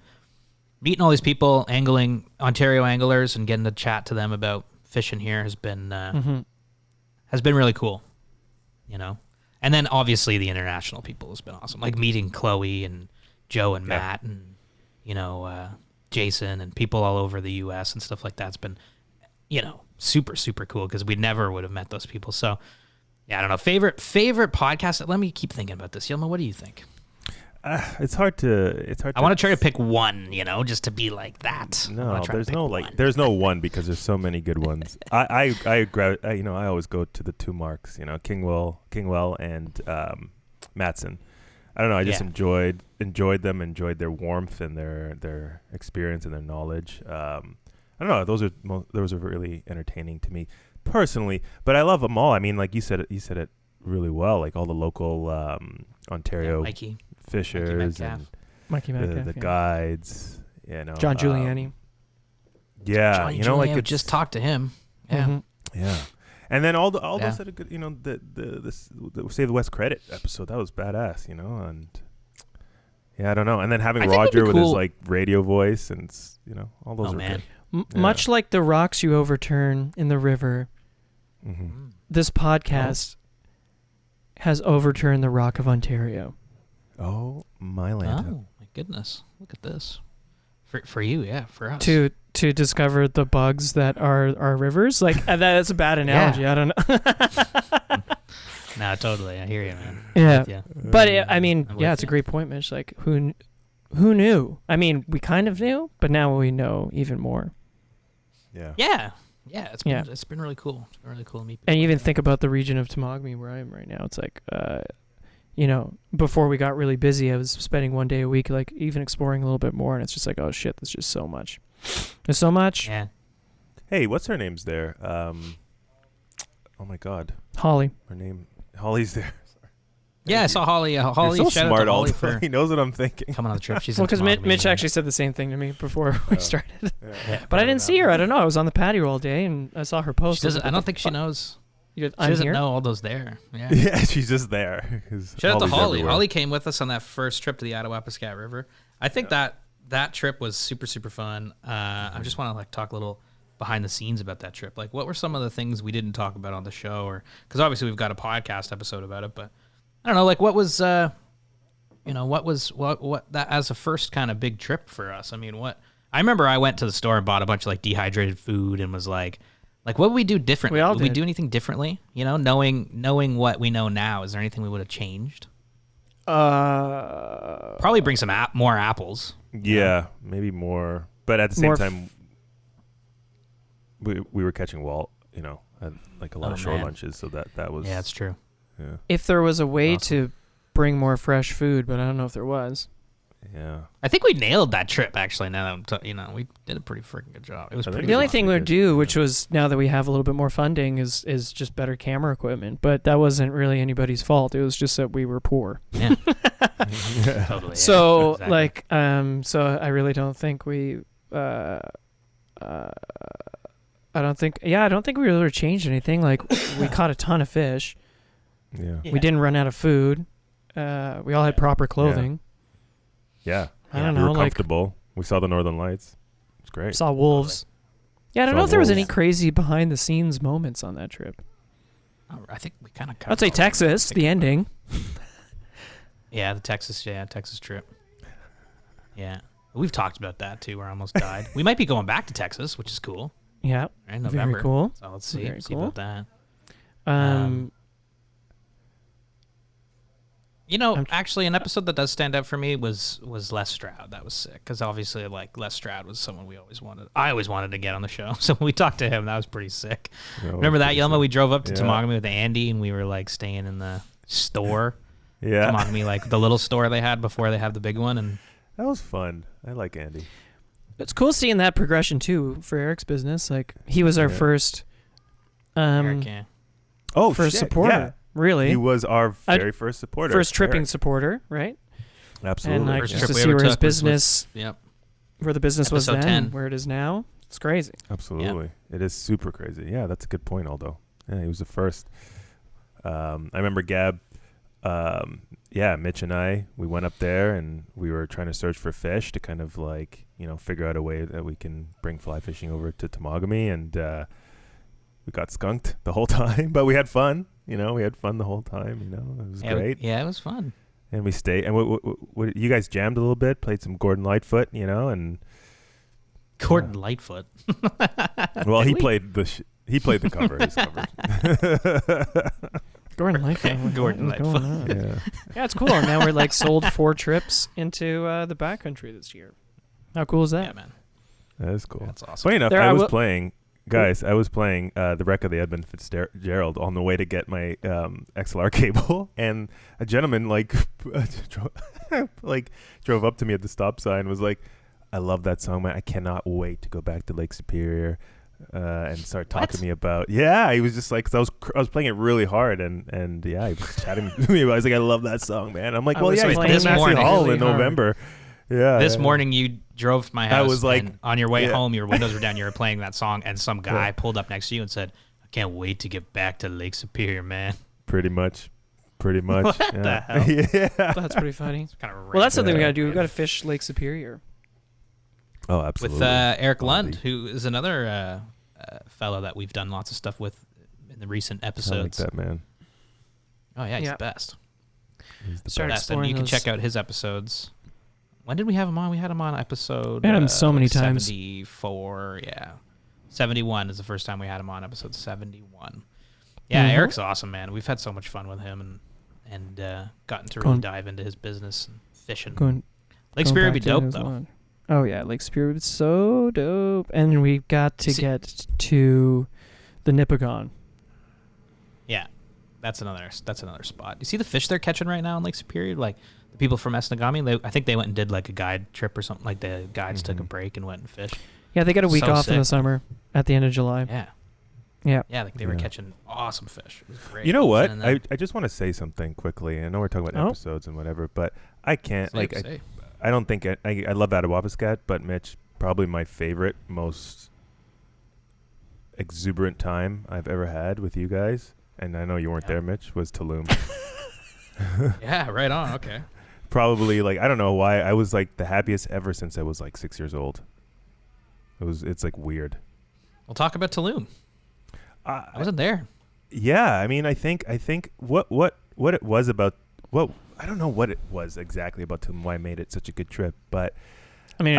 meeting all these people, angling, Ontario anglers, and getting to chat to them about fishing here has been really cool, And then obviously the international people has been awesome, like meeting Chloe and Joe and Matt and Jason and people all over the U.S. and stuff like that. It's been, super, super cool because we never would have met those people. So, yeah, I don't know. Favorite podcast? Let me keep thinking about this. Yilma, what do you think? It's hard to. I want to try to pick one, just to be like that. No, there's no one because there's so many good ones. I always go to the two marks, Kingwell and Matson. I don't know. I just enjoyed them, enjoyed their warmth and their experience and their knowledge. I don't know. Those are really entertaining to me personally, but I love them all. I mean, like you said it really well. Like all the local Ontario Mikey fishers and Mikey Metcalf, the guides. John Giuliani. Yeah, John like it's just talk to him. Yeah. Mm-hmm. Yeah. And then all those that are good, the Save the West credit episode, that was badass, and I don't know. And then having Roger with his like radio voice and all those are good. Much like the rocks you overturn in the river, this podcast has overturned the Rock of Ontario. Oh my land! Oh my goodness! Look at this. For you, for us. To discover the bugs that are our rivers, like that's a bad analogy. I don't know. No, totally. I hear you, man. Yeah, but it's a great point, Mitch. Like who knew? I mean, we kind of knew, but now we know even more. Yeah. It's been really cool. It's been really cool to meet people. And even think about the region of Temagami where I am right now. It's like, before we got really busy, I was spending one day a week, like even exploring a little bit more, and it's just like, oh shit, there's just so much. There's so much. Yeah. Hey, what's her name's there? Oh my God. Holly. Her name. Holly's there. Yeah, I saw Holly. Holly, You're so shout smart, out to Holly for he knows what I'm thinking. coming on the trip. She's because Mitch actually said the same thing to me before we started. Yeah, but I didn't see her. I don't know. I was on the patio all day and I saw her post. I don't think she knows. She I'm doesn't here? know all those there. Yeah. Yeah, she's just there. Shout out to Holly. Everywhere. Holly came with us on that first trip to the Attawapiskat River. I think that trip was super, super fun. I just want to talk a little behind the scenes about that trip. Like, what were some of the things we didn't talk about on the show? Or because obviously we've got a podcast episode about it, but I don't know. Like, what was what that as a first kind of big trip for us? I mean, I remember I went to the store and bought a bunch of dehydrated food and was like, what would we do differently? Would we do anything differently? Knowing what we know now, is there anything we would have changed? Probably bring some more apples. Yeah, maybe more. But at the same time, we were catching Walt, at a lot of shore lunches, so that was. Yeah, that's true. Yeah. If there was a way to bring more fresh food, but I don't know if there was. Yeah. I think we nailed that trip. Actually, now that we did a pretty freaking good job. It was pretty. The only thing we'd do, which was now that we have a little bit more funding, is just better camera equipment. But that wasn't really anybody's fault. It was just that we were poor. Yeah. Totally. So exactly. so I really don't think we. I don't think we really changed anything. Like we caught a ton of fish. Yeah. We didn't run out of food. We all had proper clothing. Yeah. I don't We know. were comfortable. We saw the Northern Lights. It's great. Saw wolves. Yeah, I don't know if there was any crazy behind the scenes moments on that trip. I think we kind of. I'd say Texas, the ending. Yeah, the Texas trip. Yeah, we've talked about that too. Where I almost died. We might be going back to Texas, which is cool. Yeah, right, November. Very cool. So let's see cool. about that. Actually, an episode that does stand out for me was Les Stroud. That was sick because obviously, Les Stroud was someone we always wanted. I always wanted to get on the show, so when we talked to him, that was pretty sick. Remember that, Yelma? We drove up to Temagami with Andy, and we were staying in the store. Yeah, Temagami, the little store they had before they had the big one, and that was fun. I like Andy. It's cool seeing that progression too for Eric's business. Like he was our first, Eric, first supporter. Yeah. Really, he was our very first supporter, first tripping supporter, right? Absolutely. And first just trip to we see ever where his took business, where the business was Episode then, 10. where it is now. It's crazy. Absolutely. It is super crazy. Yeah, that's a good point, Aldo. Yeah, he was the first. I remember Gab, Mitch and I, we went up there and we were trying to search for fish to kind of like, figure out a way that we can bring fly fishing over to Temagami, and we got skunked the whole time, but we had fun. We had fun the whole time. It was great. Yeah, it was fun. And we stayed. And what you guys jammed a little bit, played some Gordon Lightfoot, and Gordon Lightfoot. well, he played the cover. His cover. Gordon Lightfoot. Gordon Lightfoot. Yeah, it's cool. And now we're like sold 4 trips into the backcountry this year. How cool is that? Yeah, man. That is cool. That's awesome. Funny enough, There I I was will- playing the wreck of the Edmund Fitzgerald on the way to get my XLR cable, and a gentleman drove up to me at the stop sign and was like, "I love that song, man. I cannot wait to go back to Lake Superior." And start talking to me about he was just like, cause I was playing it really hard, and he was chatting to me about it. I was like, I love that song, man. I'm like, well, yeah, he's playing this Massey morning Hall really in hard. November. Yeah, This morning you drove to my house. I was like, and on your way yeah. home, your windows were down. You were playing that song, and some guy Yeah. pulled up next to you and said, "I can't wait to get back to Lake Superior, man." pretty much. What the hell? Yeah. That's pretty funny. Kind of Well, that's something we Yeah. got to do. We've got to fish Lake Superior. Oh, absolutely. with Eric Lund, Quality. who is another fellow that we've done lots of stuff with in the recent I like episodes. that, man. Oh yeah, he's Yeah. the best. He's the Start best. And exploring you can those- check out his episodes. When did we have him on? We had him on episode. We had him so many times. 74, yeah. 71 is the first time we had him on, episode 71. Yeah, Mhm. Eric's awesome, man. We've had so much fun with him and gotten to really Going- dive into his business and fishing. Going Lake going Superior would back be to dope, his though. one. Oh yeah, Lake Superior was so dope. And we got to See- get to the Nipigon. Yeah, that's another spot. You see the fish they're catching right now in Lake Superior? Like, the people from Esnagami, I think they went and did like a guide trip or something. Like, the guides took a Mhm. break and went and fished. Yeah, they got a week So off in the sick. summer at the end of July. Yeah. Yeah. Yeah, like they were Yeah. catching awesome fish. It was great. You know what? And then- I just want to say something quickly. I know we're talking about Oh. episodes and whatever, but I can't Say. I don't think I love Attawapaskat, but Mitch, probably my favorite, most exuberant time I've ever had with you guys, and I know you weren't Yeah. there, Mitch, was Tulum. Yeah, right on. Okay. Probably I don't know why I was like the happiest ever since I was like 6 years old. It's like weird. We'll talk about Tulum. I wasn't there. Yeah, I mean, I think what it was about I don't know what it was exactly about Tulum, why I made it such a good trip, but I mean,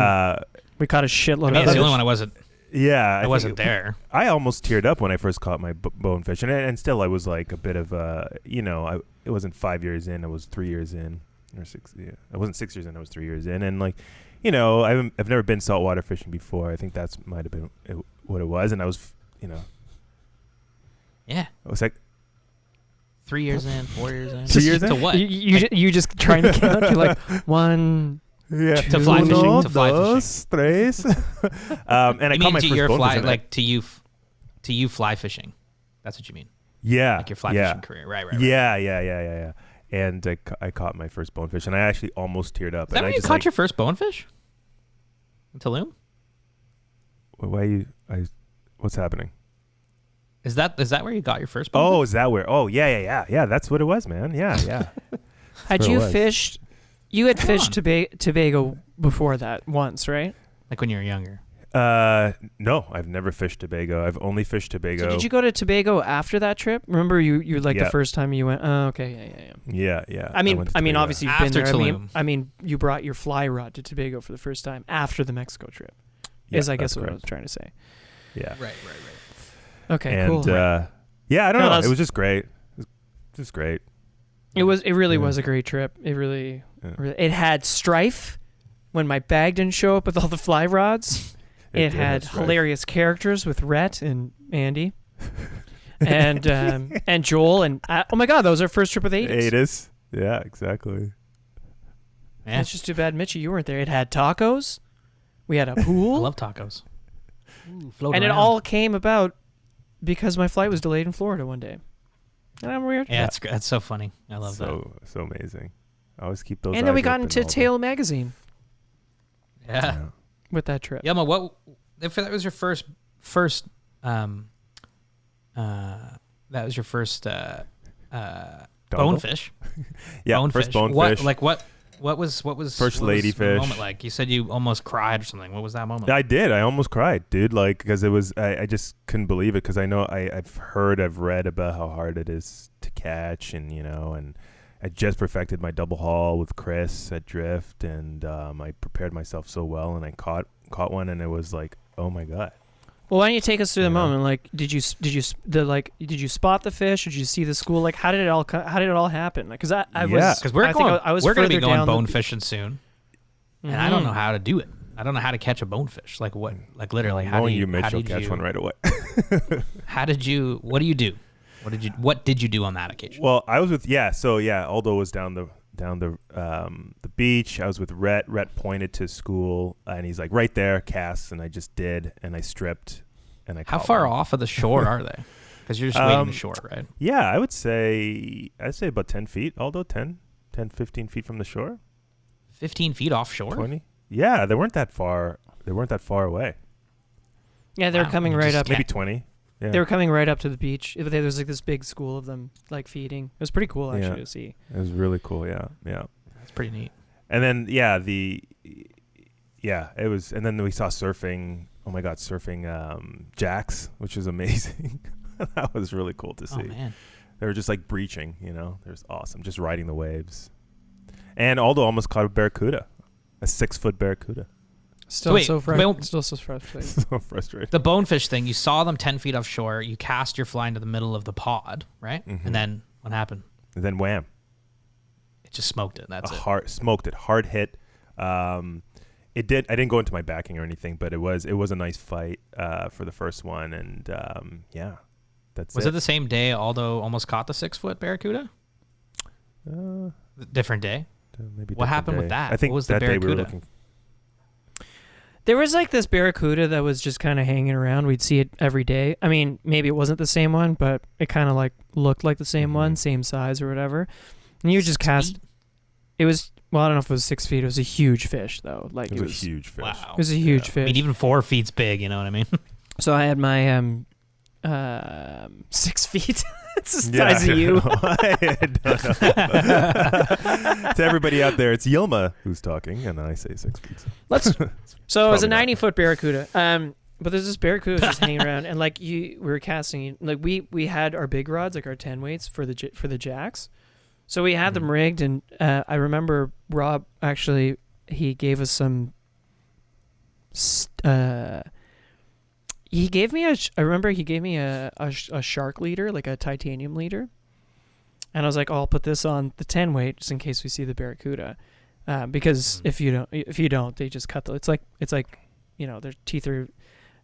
we caught a shitload I mean, of it's the fish. only one I wasn't. yeah, I wasn't there. I almost teared up when I first caught my bonefish, and still I was like a bit of it wasn't 5 years in, I was 3 years in, or 6. Yeah, I wasn't 6 years in, I was 3 years in, and I've never been saltwater fishing before. I think that's might have been what it was, and I was Yeah. I was like 3 years in, 4 years in. 3 years to in? what? You just trying to count. You're like 1. yeah, To fly fishing, uno, to fly fishing. dos, tres. And I You caught mean my to first your bonefish fly, on it. like to you fly fishing? That's what you mean? Yeah, Like your fly yeah. fishing career, right? Yeah. And I caught my first bonefish, and I actually almost teared up. Is that and where I you just caught your first bonefish? In Tulum? What's happening? Is that where you got your first Oh, bonefish? is that where? Oh, yeah. That's what it was, man. Yeah. Had where it you was. fished? You had Come fished on. Tobago before that once, right? Like when you were younger. No, I've never fished Tobago. I've only fished Tobago. So did you go to Tobago after that trip? Remember, you like Yeah. the first time you went. Oh, okay, yeah. Yeah. I mean, went to Tobago. obviously you've After been there. Tulum. I mean, you brought your fly rod to Tobago for the first time after the Mexico trip. Yeah, is I guess that's what I correct. was trying to say. Yeah. Right. Okay, And cool. yeah, I don't No, know. that's- It was just great. It was just great. It really Yeah. was a great trip. It really, Yeah. it had strife when my bag didn't show up with all the fly rods. It did had have strife. hilarious characters with Rhett and Andy, and Joel and oh my God, that was our first trip with Aidis. Aidis. Yeah, exactly. Yeah. It's just too bad, Mitchie, you weren't there. It had tacos. We had a I pool, love tacos. Ooh, float and it around. all came about because my flight was delayed in Florida one day. And I'm weird. Yeah, that's so funny. I love that. So amazing. I always keep those. And then we eyes got open into all the- Tail magazine. Yeah. with that trip. Yelma, what if that was your first bonefish? Yeah, bonefish. first bonefish. What was first ladyfish moment like? You said you almost cried or something. What was that moment? I did. I almost cried, dude. Like, because it was, I just couldn't believe it. Because I know I've read about how hard it is to catch, and and I just perfected my double haul with Chris at Drift, and I prepared myself so well, and I caught one, and it was like, oh my god. Well, why don't you take us through the moment? Like, did you spot the fish? Did you see the school? Like, how did it all happen? Like, because we're going to be going bone the, fishing soon, and I don't know how to do it. I don't know how to catch a bonefish. Like what? Like literally, how do you? Mitch will catch one right away. How did you? What do you do? What did you do on that occasion? Well, I was with Aldo was down the beach. I was with Rhett. Rhett pointed to school, and he's like, right there, cast, and I just did, and I stripped, and I. How far off of the shore are they? Because you're just waiting the shore, right? Yeah, I'd say about 10 feet. Aldo, 10, 15 feet from the shore. 15 feet offshore. 20. Yeah, they weren't that far. They weren't that far away. Yeah, they were coming right up. Maybe 20. Yeah. They were coming right up to the beach. There was like this big school of them, like feeding. It was pretty cool actually to see. It was really cool. Yeah. That's pretty neat. And then it was. And then we saw surfing. Oh my god, surfing jacks, which was amazing. That was really cool to see. Oh man, they were just like breaching. It was awesome, just riding the waves. And Aldo almost caught a barracuda, a 6-foot barracuda. Still so frustrating. So frustrating. The bonefish thing, you saw them 10 feet offshore. You cast your fly into the middle of the pod, right? Mm-hmm. And then what happened? And then wham! It just smoked it. That's smoked it. Hard hit. It did. I didn't go into my backing or anything, but it was a nice fight for the first one, and was it the same day Aldo almost caught the 6-foot barracuda? Different day. Maybe. What happened with that? I think what was that the day barracuda? we were looking. There was like this barracuda that was just kind of hanging around. We'd see it every day. I mean, maybe it wasn't the same one, but it kind of like looked like the same one, same size or whatever. And you would just cast. It was, well, I don't know if it was 6 feet. It was a huge fish though. Like it was a huge fish. Wow. It was a huge fish. I mean, even 4 feet's big. You know what I mean? So I had my 6 feet. It's the size of you. To everybody out there, it's Yilma who's talking, and I say 6 feet. So it was a 90-foot barracuda. But there's this barracuda just hanging around, and like we were casting, like we had our big rods, like our 10 weights for the jacks. So we had them rigged, and I remember Rob actually he gave us some. He gave me a shark leader, like a titanium leader, and I was like, "Oh, I'll put this on the 10 weight just in case we see the barracuda, because if you don't, they just cut it's like their teeth are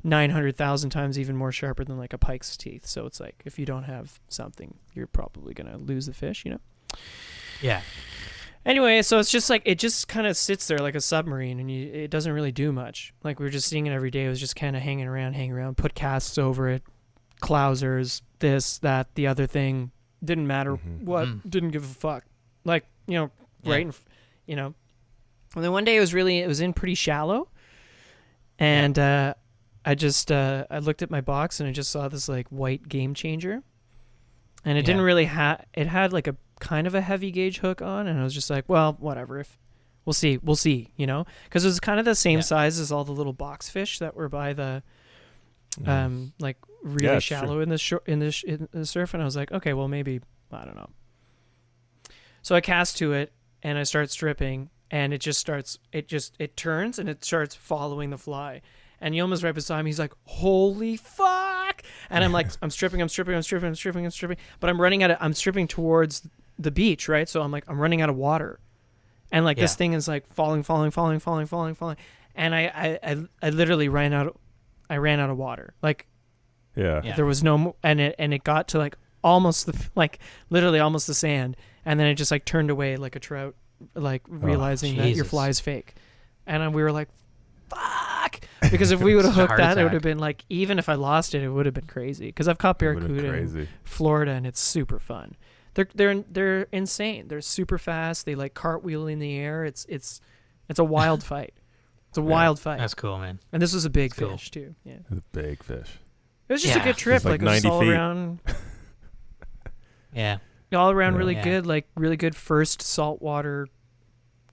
900,000 times even more sharper than like a pike's teeth. So it's like if you don't have something, you're probably gonna lose the fish, Yeah. Anyway, so it's just like it just kind of sits there like a submarine, and it doesn't really do much. Like we were just seeing it every day. It was just kind of hanging around, put casts over it, clousers, this, that, the other thing. Didn't matter what. Didn't give a fuck. Like right, And then one day it was in pretty shallow, and I looked at my box and I just saw this like white game changer, and it didn't really it had like a kind of a heavy gauge hook on, and I was just like, well, whatever, if we'll see, because it was kind of the same size as all the little box fish that were by the like really shallow in the surf, and I was like, okay, well, maybe, I don't know. So I cast to it and I start stripping, and it turns and it starts following the fly. And Yilma's right beside me. He's like, holy fuck. And I'm like, I'm stripping. But I'm stripping towards the beach, right? So I'm like, I'm running out of water. And like this thing is like falling. And I literally ran out of water. Like, there was no, and it got to like almost literally almost the sand. And then it just like turned away like a trout, like realizing that your fly is fake. And we were like, fuck, because if we would have hooked that, it would have been like, even if I lost it, it would have been crazy. Because I've caught barracuda in Florida, and it's super fun. They're insane. They're super fast. They like cartwheel in the air. It's a wild fight. It's a wild fight. That's cool, man. And this was a big That's cool. fish too. Yeah. It's a big fish. It was just a good trip. It's like It was 90 all feet. around. Yeah. All around really Yeah. good, like really good first saltwater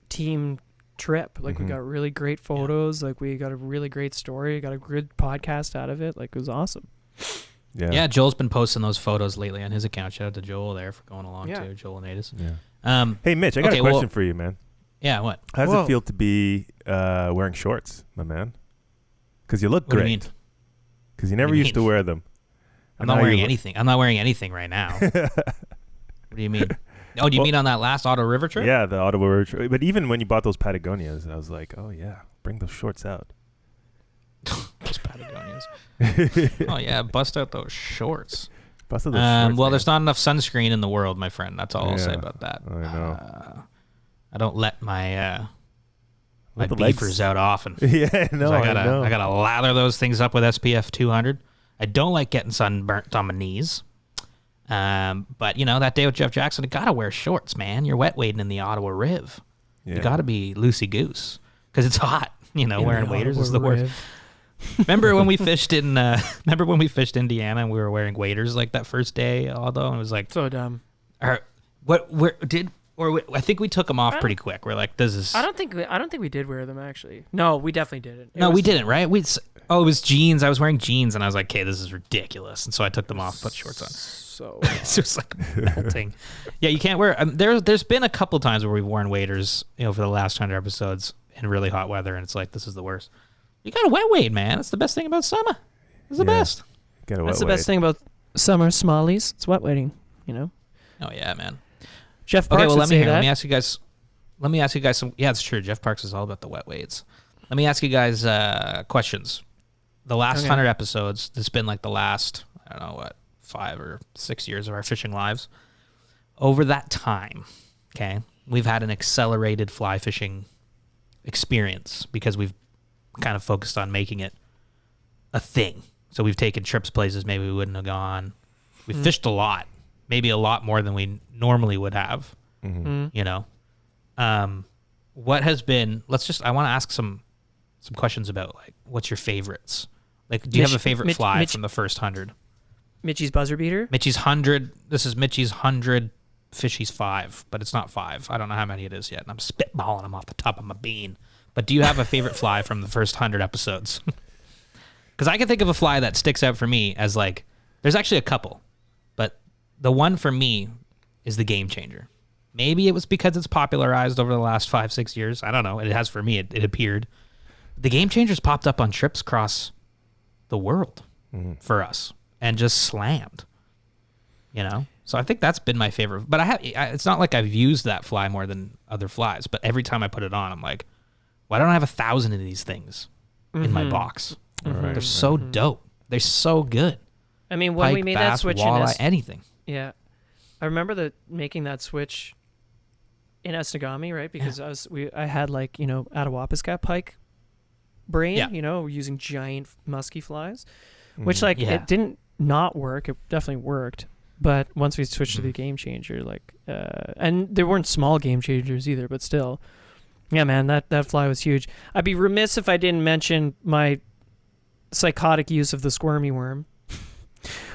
team trip. Like we Mhm. got really great photos. Like we got a really great story. Got a good podcast out of it. Like it was awesome. Yeah, Joel's been posting those photos lately on his account. Shout out to Joel there for going along Yeah. too. Joel and Adis. Yeah. Hey, Mitch, I got okay, a question well- for you, man. Yeah, what? How does Whoa. it feel to be wearing shorts, my man? Because you look What do you great. mean? Because you What never do you used to mean? wear them. I'm not wearing anything. I'm not wearing anything right now. What do you mean? Oh, do you mean on that last Auto River trip? Yeah, the Ottawa River trip. But even when you bought those Patagonias, I was like, oh, yeah, bring those shorts out. Those Patagonias. Oh, yeah, bust out those shorts. Busted those shorts, Well, man. there's not enough sunscreen in the world, my friend. That's all I'll say Yeah, about that. I know. I don't let my Let the beefers legs- out often. Yeah, no, 'Cause I know. I gotta lather those things up with SPF 200. I don't like getting sunburnt on my knees. But you know, that day with Jeff Jackson, I gotta wear shorts, man. You're wet wading in the Ottawa Riv. Yeah. You gotta be loosey goose because it's hot. You know, wearing waders is the worst. Riv. Remember when we fished in? Remember when we fished Indiana and we were wearing waders like that first day, although and it was like, So dumb. I think we them off pretty quick. We're like, this is. I don't think we did wear them actually. No, we definitely didn't. No, we didn't, right? It was jeans. I was wearing jeans, and I was like, okay, this is ridiculous. And so I took them off, put shorts on. So It's just like melting. Yeah, you can't wear. There's been a couple times where we've worn waders, for the last 100 episodes in really hot weather, and it's like, this is the worst. You got to wet wade, man. That's the best thing about summer. It's the best. Get a that's wet the best thing about summer smallies. It's wet wading. Oh yeah, man. Jeff Parks Okay, well would let say me that. ask you guys. Let me ask you guys some. Yeah, it's true. Jeff Parks is all about the wet wades. Let me ask you guys questions. The last 100 episodes. It's been like the last 5 or 6 years of our fishing lives. Over that time, okay, we've had an accelerated fly fishing experience because we've kind of focused on making it a thing. So we've taken trips places maybe we wouldn't have gone. We fished a lot, maybe a lot more than we normally would have. What has been? I want to ask some questions about like what's your favorites. Like, do you have a favorite fly from the first 100? Mitchie's buzzer beater. Mitchie's 100. This is Mitchie's 100. Fishy's 5, but it's not 5. I don't know how many it is yet, and I'm spitballing them off the top of my bean. But do you have a favorite fly from the first 100 episodes? Because I can think of a fly that sticks out for me as like, there's actually a couple, but the one for me is the Game Changer. Maybe it was because it's popularized over the last 5-6 years. I don't know. It has for me. It appeared. The Game Changer's popped up on trips across the world for us and just slammed. So I think that's been my favorite. But it's not like I've used that fly more than other flies. But every time I put it on, I'm like, why don't I have 1,000 of these things in my box? They're so dope. They're so good. I mean, when we Pike, made bass, that switch walleye, in anything. yeah, I remember making that switch in Esnagami, right? Because I had like Attawapiskat pike brain, using giant musky flies, which like it didn't not work. It definitely worked. But once we switched to the Game Changer, like, and there weren't small Game Changers either, but still, yeah, man, that fly was huge. I'd be remiss if I didn't mention my psychotic use of the squirmy worm.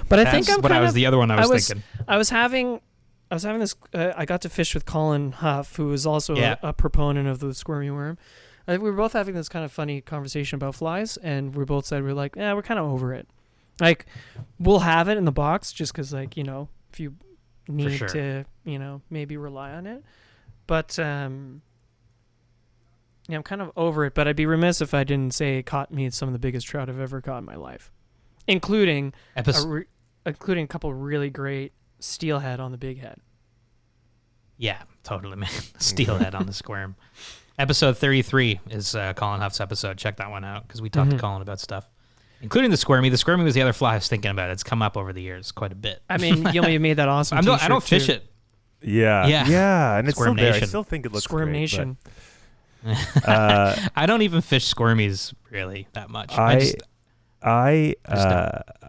But I think That's what was the other one I was thinking. I was having this. I got to fish with Colin Huff, who is also a proponent of the squirmy worm. I think we were both having this kind of funny conversation about flies, and we both said we're like, we're kind of over it. Like, we'll have it in the box just because, like, if you need to, maybe rely on it. But, I'm kind of over it. But I'd be remiss if I didn't say it caught me some of the biggest trout I've ever caught in my life, including a couple really great steelhead on the big head. Yeah, totally, man. Steelhead on the squirm. Episode 33 is Colin Huff's episode. Check that one out because we talked to Colin about stuff. Including the squirmy. The squirmy was the other fly I was thinking about. It's come up over the years quite a bit. I mean, you made that awesome I don't fish it. Yeah, and it's Squirm still there. I Nation. still think it looks Squirm great, Nation. I don't even fish squirmies really that much.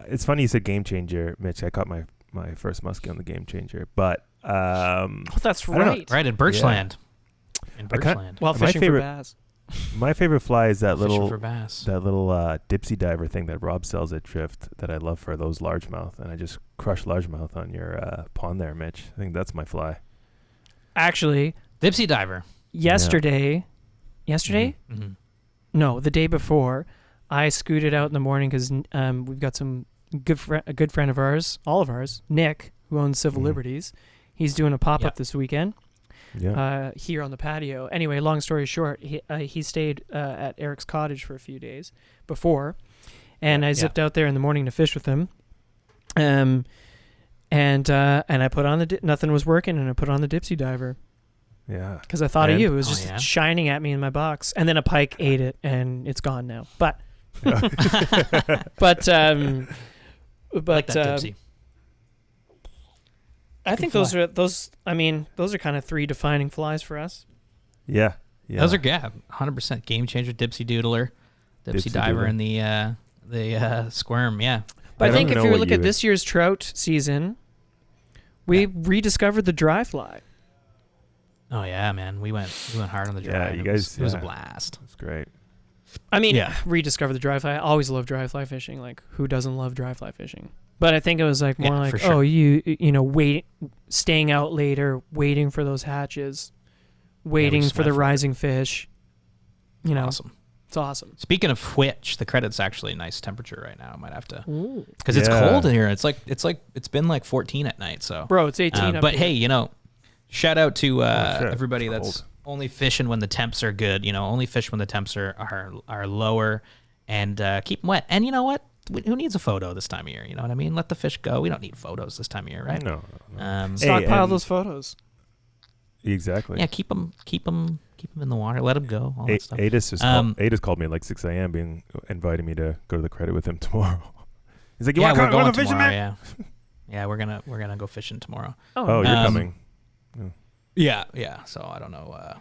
It's funny you said Game Changer, Mitch. I caught my first muskie on the Game Changer, but that's I don't know. right. Right in Birchland. In Birchland. While fishing for bass. My favorite fly is that Fishing little for bass. dipsy diver thing that Rob sells at Drift that I love for those largemouth, and I just crush largemouth on your pond there, Mitch. I think that's my fly. Actually, Dipsy diver. yesterday, Mm-hmm. no, the day before, I scooted out in the morning because we've got a good friend of ours, all of ours, Nick, who owns Civil Liberties. He's doing a pop-up this weekend. Yeah. Here on the patio. Anyway, long story short, he stayed at Eric's cottage for a few days before, and I zipped out there in the morning to fish with him. And I put on nothing was working, and I put on the Dipsy diver. Yeah. Because I thought of you. It was Oh, just yeah? shining at me in my box, and then a pike ate it, and it's gone now. But Like that Dipsy. I think those are kind of 3 defining flies for us. Yeah. Yeah. Those are 100% game changer. Dipsy doodler, Dipsy diver, doodler. and the squirm. Yeah. But I don't think if know you what look you at would- this year's trout season, we rediscovered the dry fly. Oh yeah, man. We went hard on the Yeah, drive. you It was- guys- It was a yeah. blast. That's great. I mean, Yeah. rediscover the dry fly. I always love dry fly fishing. Like, who doesn't love dry fly fishing? But I think it was like more Yeah, like, for sure. staying out later, waiting for those hatches, waiting for sweat the for it. rising fish. You know, Awesome. it's awesome. Speaking of which, the credit's actually a nice temperature right now. I might have to, Ooh. because it's Yeah. cold in here. It's been like 14 at night. So, Bro, it's 18 up but here. hey, shout out to shit, everybody it's that's cold. only fishing when the temps are good. Only fish when the temps are lower, and keep them wet. And you know what? Who needs a photo this time of year? You know what I mean? Let the fish go. We don't need photos this time of year, right? No. Stockpile and- those photos. Exactly. Yeah, keep them in the water. Let them go. All that stuff. Adis called me at like 6 a.m. inviting me to go to the credit with him tomorrow. He's like, "You want we're to go going fishing, tomorrow. man?" Yeah, we're gonna go fishing tomorrow. Oh, you're Um, coming. Yeah. So I don't know.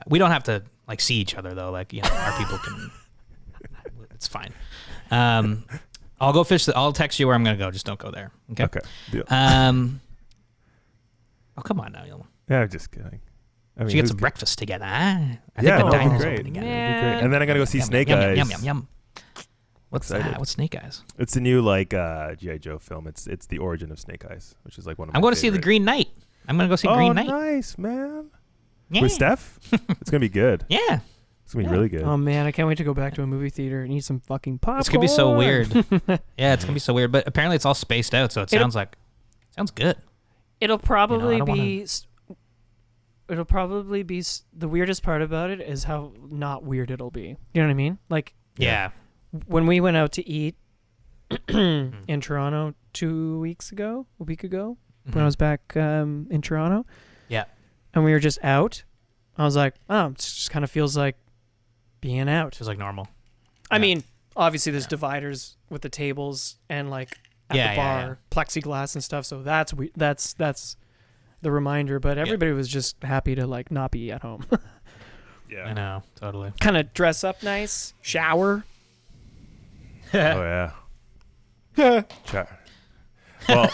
We don't have to like see each other though. Like our people can. It's fine. I'll go fish. I'll text you where I'm gonna go. Just don't go there. Okay. Okay. Deal. Oh come on now, Yellow. Yeah, I'm just kidding. I mean, Should get who's some good? breakfast together. I think Yeah, the that'd be diner's great. open again. That'd be great. And then I gotta go see Yum, Snake yum, Eyes. Yum yum yum. What's Excited. that? What's Snake Eyes? It's the new like G.I. Joe film. It's the origin of Snake Eyes, which is like one of my I'm going to see the favorite. Green Knight. I'm going to go see Oh, Green Knight. nice, man. Yeah. With Steph? It's gonna be good. Yeah. It's gonna be really good. Oh man, I can't wait to go back to a movie theater and eat some fucking popcorn. It's gonna be so weird. Yeah, it's gonna be so weird. But apparently, it's all spaced out, so it sounds good. It'll probably don't be. It'll probably be the weirdest part about it is how not weird it'll be. You know what I mean? Like Yeah. when we went out to eat in Toronto a week ago, when I was back in Toronto. Yeah. And we were just out. I was like, oh, it just kind of feels like being out. Feels like normal. I mean, obviously there's dividers with the tables and like at Yeah, the yeah, bar, plexiglass and stuff. So that's the reminder. But everybody was just happy to like not be at home. Yeah. I know, totally. Kind of dress up nice, shower. Oh yeah. Well,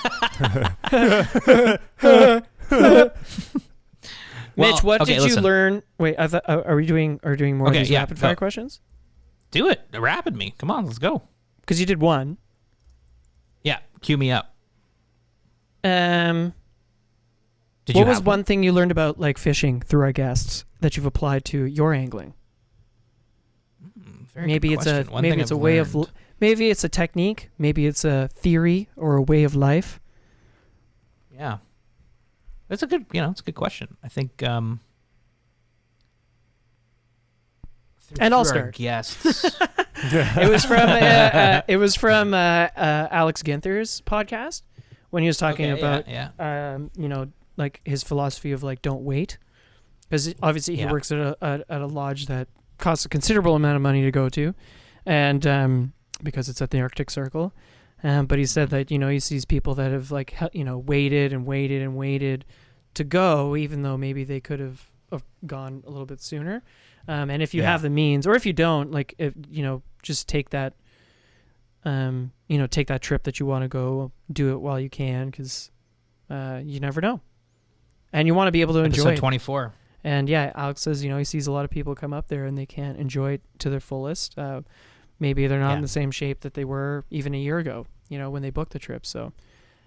Mitch, what okay, did you listen. learn? Wait, I thought, are we doing more of Okay, these yeah, rapid fire go. questions? Do it. Rapid me. Come on, let's go. Because you did one. Yeah, cue me up. What Did you was have one thing you learned about like fishing through our guests that you've applied to your angling? Very Maybe good it's question. One maybe thing it's I've a way of learned. maybe it's a technique, maybe it's a theory or a way of life. Yeah, that's a good. It's a good question. I think. And I'll through our start. Guests. It was from Alex Ginther's podcast when he was talking Okay, about yeah. like his philosophy of like don't wait, because obviously he Yeah. works at a lodge that costs a considerable amount of money to go to, and because it's at the Arctic Circle. But he said that he sees people that have like waited and waited and waited to go, even though maybe they could have gone a little bit sooner. And if you have the means, or if you don't, like just take that take that trip that you want to go, do it while you can, because you never know, and you want to be able to enjoy Episode it. 24. And yeah, Alex says, he sees a lot of people come up there and they can't enjoy it to their fullest. Maybe they're not in the same shape that they were even a year ago, when they booked the trip. So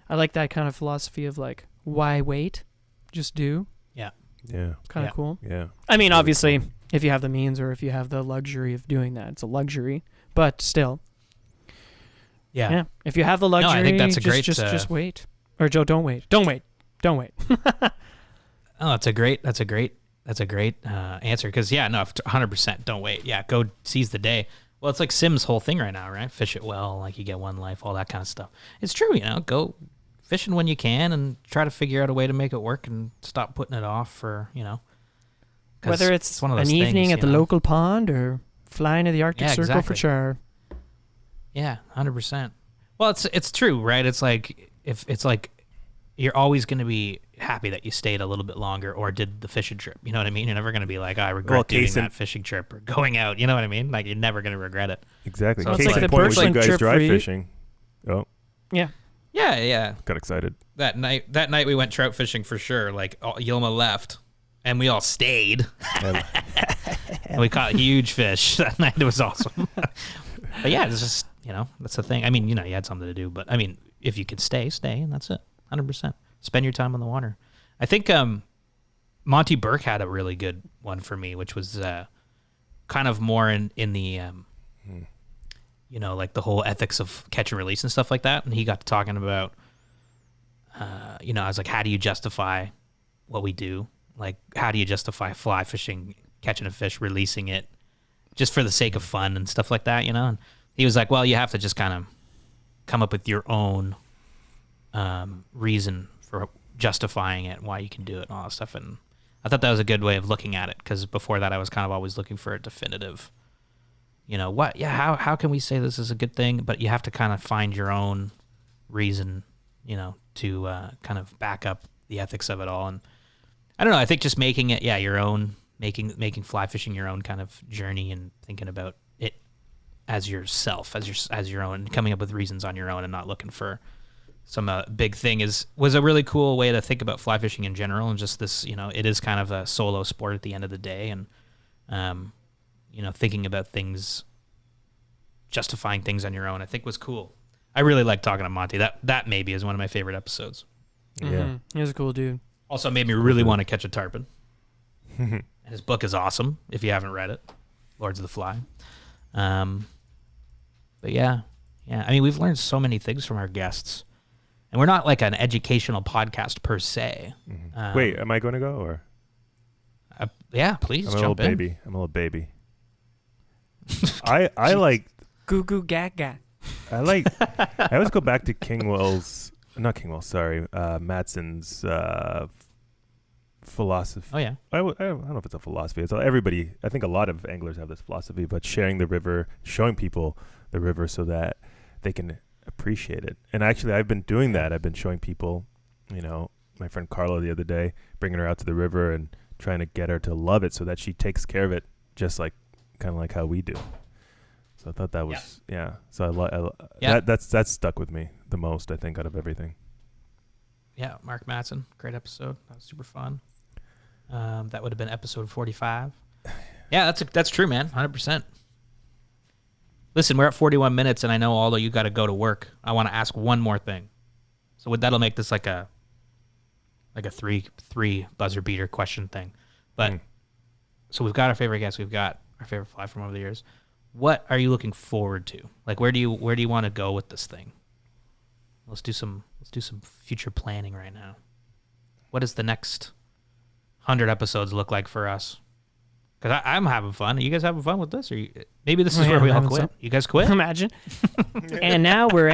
I like that kind of philosophy of like, why wait? Just do. Yeah. Yeah. It's kind of cool. Yeah. I mean, obviously, if you have the means or if you have the luxury of doing that, it's a luxury. But still. Yeah. If you have the luxury, I think that's a great... Just wait. Or Joe, don't wait. Don't wait. Don't wait. Oh, that's a great answer. Because 100%. Don't wait. Yeah, go seize the day. Well, it's like Sim's whole thing right now, right? Fish it well, like you get one life, all that kind of stuff. It's true, go fishing when you can and try to figure out a way to make it work and stop putting it off for, whether it's one of an those evening things, at the local pond or flying to the Arctic Circle for char. Yeah, 100%. Well, it's true, right? It's like it's like you're always going to be happy that you stayed a little bit longer or did the fishing trip. You know what I mean? You're never going to be like, I regret doing that fishing trip or going out. You know what I mean? Like, you're never going to regret it. Exactly. So Case it's like in the point when you Birchland guys trip drive for you. fishing. Oh. Yeah. Yeah. Got excited. That night we went trout fishing for sure. Like, Yilma left, and we all stayed. And we caught huge fish that night. It was awesome. But yeah, it's just, that's the thing. I mean, you had something to do. But, I mean, if you could stay, and that's it. 100%. Spend your time on the water. I think Monty Burke had a really good one for me, which was kind of more in the, like the whole ethics of catch and release and stuff like that. And he got to talking about, I was like, how do you justify what we do? Like, how do you justify fly fishing, catching a fish, releasing it just for the sake of fun and stuff like that, And he was like, well, you have to just kind of come up with your own reason for justifying it, why you can do it and all that stuff. And I thought that was a good way of looking at it, because before that I was kind of always looking for a definitive, how can we say this is a good thing? But you have to kind of find your own reason, to kind of back up the ethics of it all. And I don't know, I think just making it, your own, making fly fishing your own kind of journey and thinking about it as yourself, as your own, coming up with reasons on your own and not looking for some big thing was a really cool way to think about fly fishing in general. And just this, it is kind of a solo sport at the end of the day. And, thinking about things, justifying things on your own, I think was cool. I really like talking to Monty. That maybe is one of my favorite episodes. Yeah. He was a cool dude. Also made me really want to catch a tarpon. His book is awesome if you haven't read it, Lords of the Fly. But yeah. I mean, we've learned so many things from our guests. And we're not like an educational podcast per se. Mm-hmm. Wait, am I going to go or? Yeah, please I'm a jump little in. baby. I'm a little baby. I like Goo goo gaga. I always go back to Mattson's philosophy. Oh yeah. I don't know if it's a philosophy. It's everybody. I think a lot of anglers have this philosophy, but sharing the river, showing people the river so that they can appreciate it. And actually, I've been doing that. I've been showing people, my friend Carla the other day, bringing her out to the river and trying to get her to love it so that she takes care of it, just like kind of like how we do. So I thought that was So that's stuck with me the most, I think, out of everything. Yeah, Mark Mattson, great episode. That was super fun. That would have been episode 45. Yeah, that's true, man. 100%. Listen, we're at 41 minutes, and I know although you got to go to work, I want to ask one more thing. So that'll make this like a three buzzer beater question thing. But so we've got our favorite guests, we've got our favorite fly from over the years. What are you looking forward to? Like, where do you want to go with this thing? Let's do some future planning right now. What does the next 100 episodes look like for us? Because I'm having fun. Are you guys having fun with this? Or maybe this is where we all quit. Some. You guys quit? Imagine. And now we're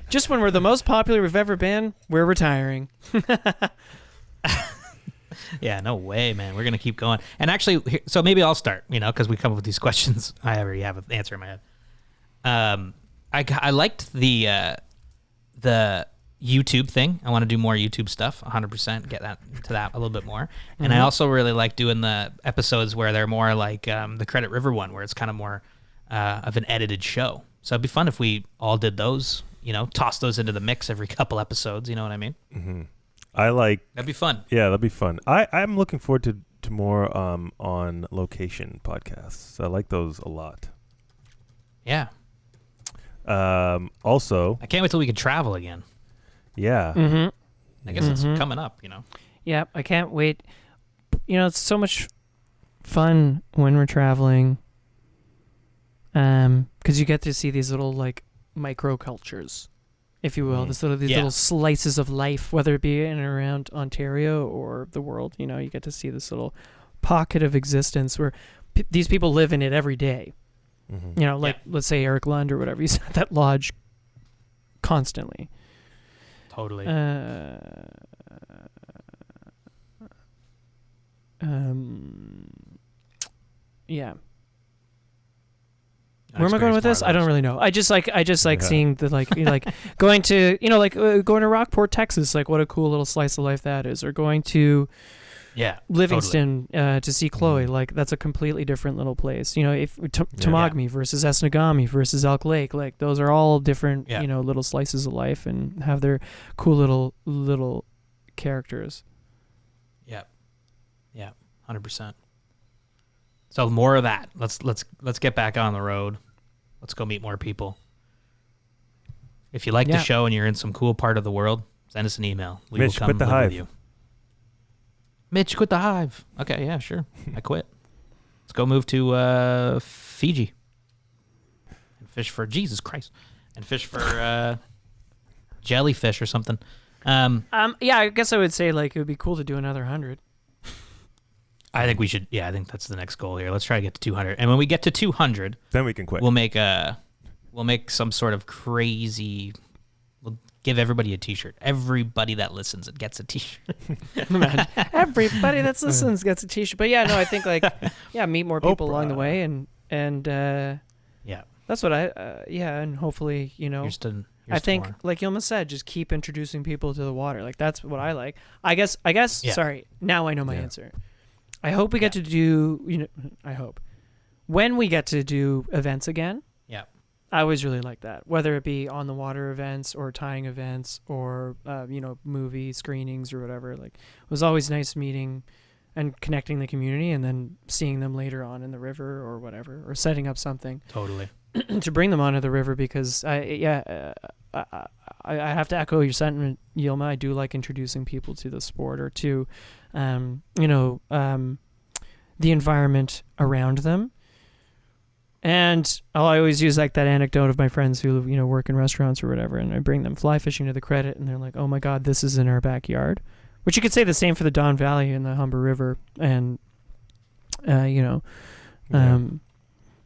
just when we're the most popular we've ever been, we're retiring. Yeah, no way, man. We're going to keep going. And actually, so maybe I'll start, because we come up with these questions. I already have an answer in my head. I liked the YouTube thing. I want to do more YouTube stuff, 100%, get to that a little bit more. And I also really like doing the episodes where they're more like the Credit River one, where it's kind of more of an edited show. So it'd be fun if we all did those, toss those into the mix every couple episodes, you know what I mean? Mm-hmm. That'd be fun. Yeah, that'd be fun. I'm looking forward to more on location podcasts. I like those a lot. Yeah. Also, I can't wait till we can travel again. yeah. Mm-hmm. I guess it's coming up, Yeah, I can't wait. It's so much fun when we're traveling. Because you get to see these little like microcultures, if you will, these little slices of life, whether it be in and around Ontario or the world. You get to see this little pocket of existence where these people live in it every day. Mm-hmm. Let's say Eric Lund or whatever. He's at that lodge constantly. Totally. Yeah. Where am I going with this? I don't really know. I just like seeing the going to going to Rockport, Texas. Like what a cool little slice of life that is. Or going to Livingston to see Chloe. Like that's a completely different little place. If Temagami versus Esnagami versus Elk Lake. Like those are all different little slices of life and have their cool little characters. Yeah, 100%. So more of that. Let's get back on the road. Let's go meet more people. If you like the show and you're in some cool part of the world, send us an email. We Mitch, will come quit the live hive. with you. Mitch, quit the hive. Okay, yeah, sure. I quit. Let's go move to Fiji and fish for Jesus Christ and fish for jellyfish or something. Yeah, I guess I would say like it would be cool to do another 100. I think we should. Yeah, I think that's the next goal here. Let's try to get to 200, and when we get to 200, then we can quit. We'll make some sort of crazy. We'll give everybody a T-shirt. Everybody that listens gets a T-shirt. Everybody that listens gets a T-shirt. But I think meet more people along the way, and that's what and hopefully Here's I think more. like Yilma said, just keep introducing people to the water. Like that's what I like. I guess. Sorry, now I know my answer. I hope we get to do, I hope. When we get to do events again, I always really like that. Whether it be on the water events or tying events or, movie screenings or whatever. Like, it was always nice meeting and connecting the community and then seeing them later on in the river or whatever, or setting up something. Totally. To bring them onto the river because, I have to echo your sentiment, Yilma. I do like introducing people to the sport or to, the environment around them. And I'll always use like that anecdote of my friends who, work in restaurants or whatever, and I bring them fly fishing to the credit, and they're like, "Oh my God, this is in our backyard," which you could say the same for the Don Valley and the Humber River, and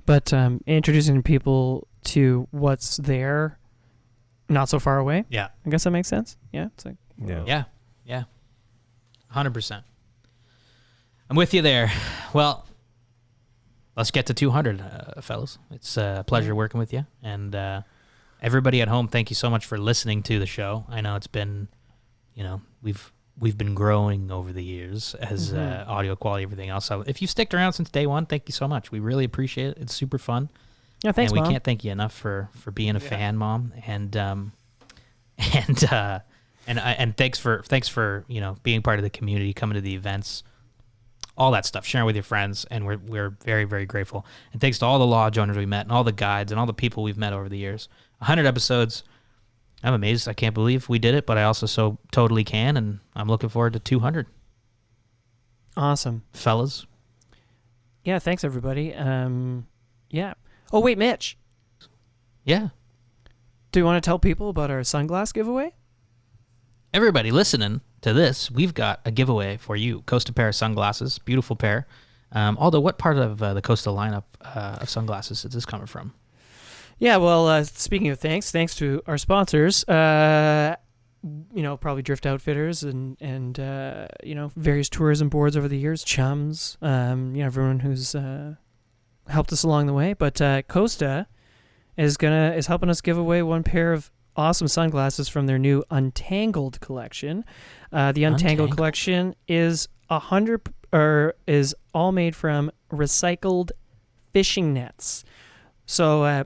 but introducing people to what's there, not so far away. Yeah, I guess that makes sense. Yeah, it's like yeah, 100%. I'm with you there. Well, let's get to 200, fellas. It's a pleasure working with you. And everybody at home, thank you so much for listening to the show. I know it's been, we've been growing over the years as audio quality, everything else. So if you've sticked around since day one, thank you so much. We really appreciate it. It's super fun. Yeah, thanks, and we Mom. can't thank you enough for being a fan, Mom. And thanks for being part of the community, coming to the events, all that stuff, sharing with your friends, and we're very, very grateful. And thanks to all the lodge owners we met and all the guides and all the people we've met over the years. 100 episodes. I'm amazed. I can't believe we did it, but I also so totally can, and I'm looking forward to 200. Awesome. Fellas. Yeah, thanks, everybody. Yeah. Oh, wait, Mitch. Yeah. Do you want to tell people about our sunglass giveaway? Everybody listening to this, we've got a giveaway for you. Costa pair of sunglasses. Beautiful pair. Although, what part of the Costa lineup of sunglasses is this coming from? Yeah, well, speaking of thanks to our sponsors, probably Drift Outfitters and various tourism boards over the years, Chums, everyone who's helped us along the way. But Costa is helping us give away one pair of awesome sunglasses from their new Untangled collection. The Untangled collection is is all made from recycled fishing nets. So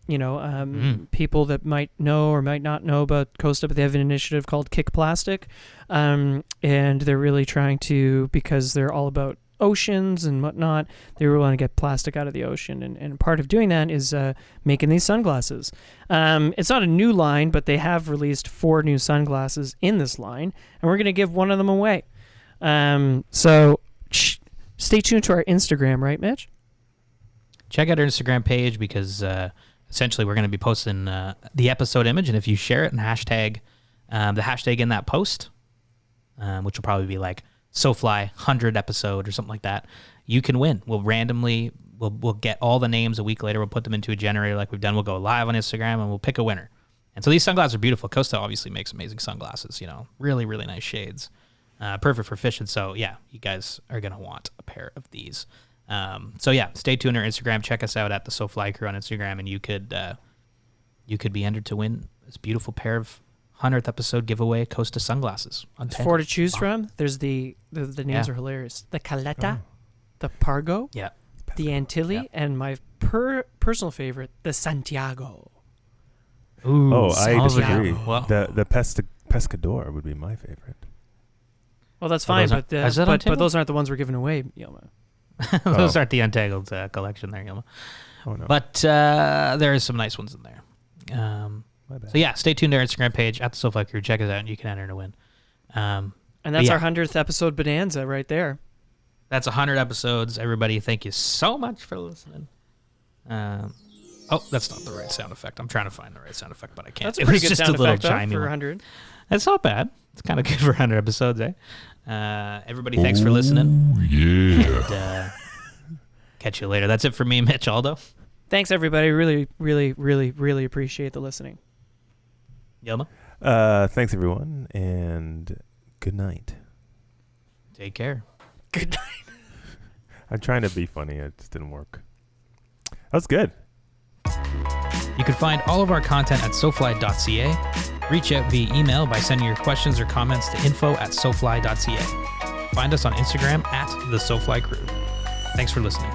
people that might know or might not know about Costa, but they have an initiative called Kick Plastic, and they're really trying to, because they're all about oceans and whatnot, they really want to get plastic out of the ocean, and part of doing that is making these sunglasses. It's not a new line, but they have released 4 new sunglasses in this line, and we're going to give one of them away. So stay tuned to our Instagram, right, Mitch? Check out our Instagram page, because essentially we're going to be posting the episode image, and if you share it and hashtag the hashtag in that post, which will probably be like SoFly 100 episode or something like that, you can win. We'll randomly, we'll get all the names a week later. We'll put them into a generator like we've done. We'll go live on Instagram and we'll pick a winner. And so these sunglasses are beautiful. Costa obviously makes amazing sunglasses, really, really nice shades. Perfect for fishing. So yeah, you guys are going to want a pair of these. So yeah, stay tuned on our Instagram. Check us out at the SoFly Crew on Instagram, and you could be entered to win this beautiful pair of 100th episode giveaway Costa sunglasses. There's 4 to choose from. There's the names are hilarious. The Caleta, the Pargo, the Antilli, and my personal favorite, the Santiago. Ooh, I disagree. Well, The Pescador would be my favorite. Well, that's fine, but those aren't the ones we're giving away, Yoma. Those aren't the Untitled collection there, Yoma. Oh no. But there is some nice ones in there. So yeah, stay tuned to our Instagram page at the SoFly Crew. Check us out, and you can enter to win. And that's our 100th episode bonanza right there. That's 100 episodes. Everybody, thank you so much for listening. That's not the right sound effect. I'm trying to find the right sound effect, but I can't. That's a pretty good sound effect for 100. That's not bad. It's kind of good for 100 episodes, eh? Everybody, thanks for listening. Yeah. And, catch you later. That's it for me, Mitch Aldo. Thanks, everybody. Really, really, really, really appreciate the listening. Yelma? Thanks, everyone, and good night. Take care. Good night. I'm trying to be funny. It just didn't work. That was good. You can find all of our content at sofly.ca. Reach out via email by sending your questions or comments to info@sofly.ca. Find us on Instagram at the SoFly Crew. Thanks for listening.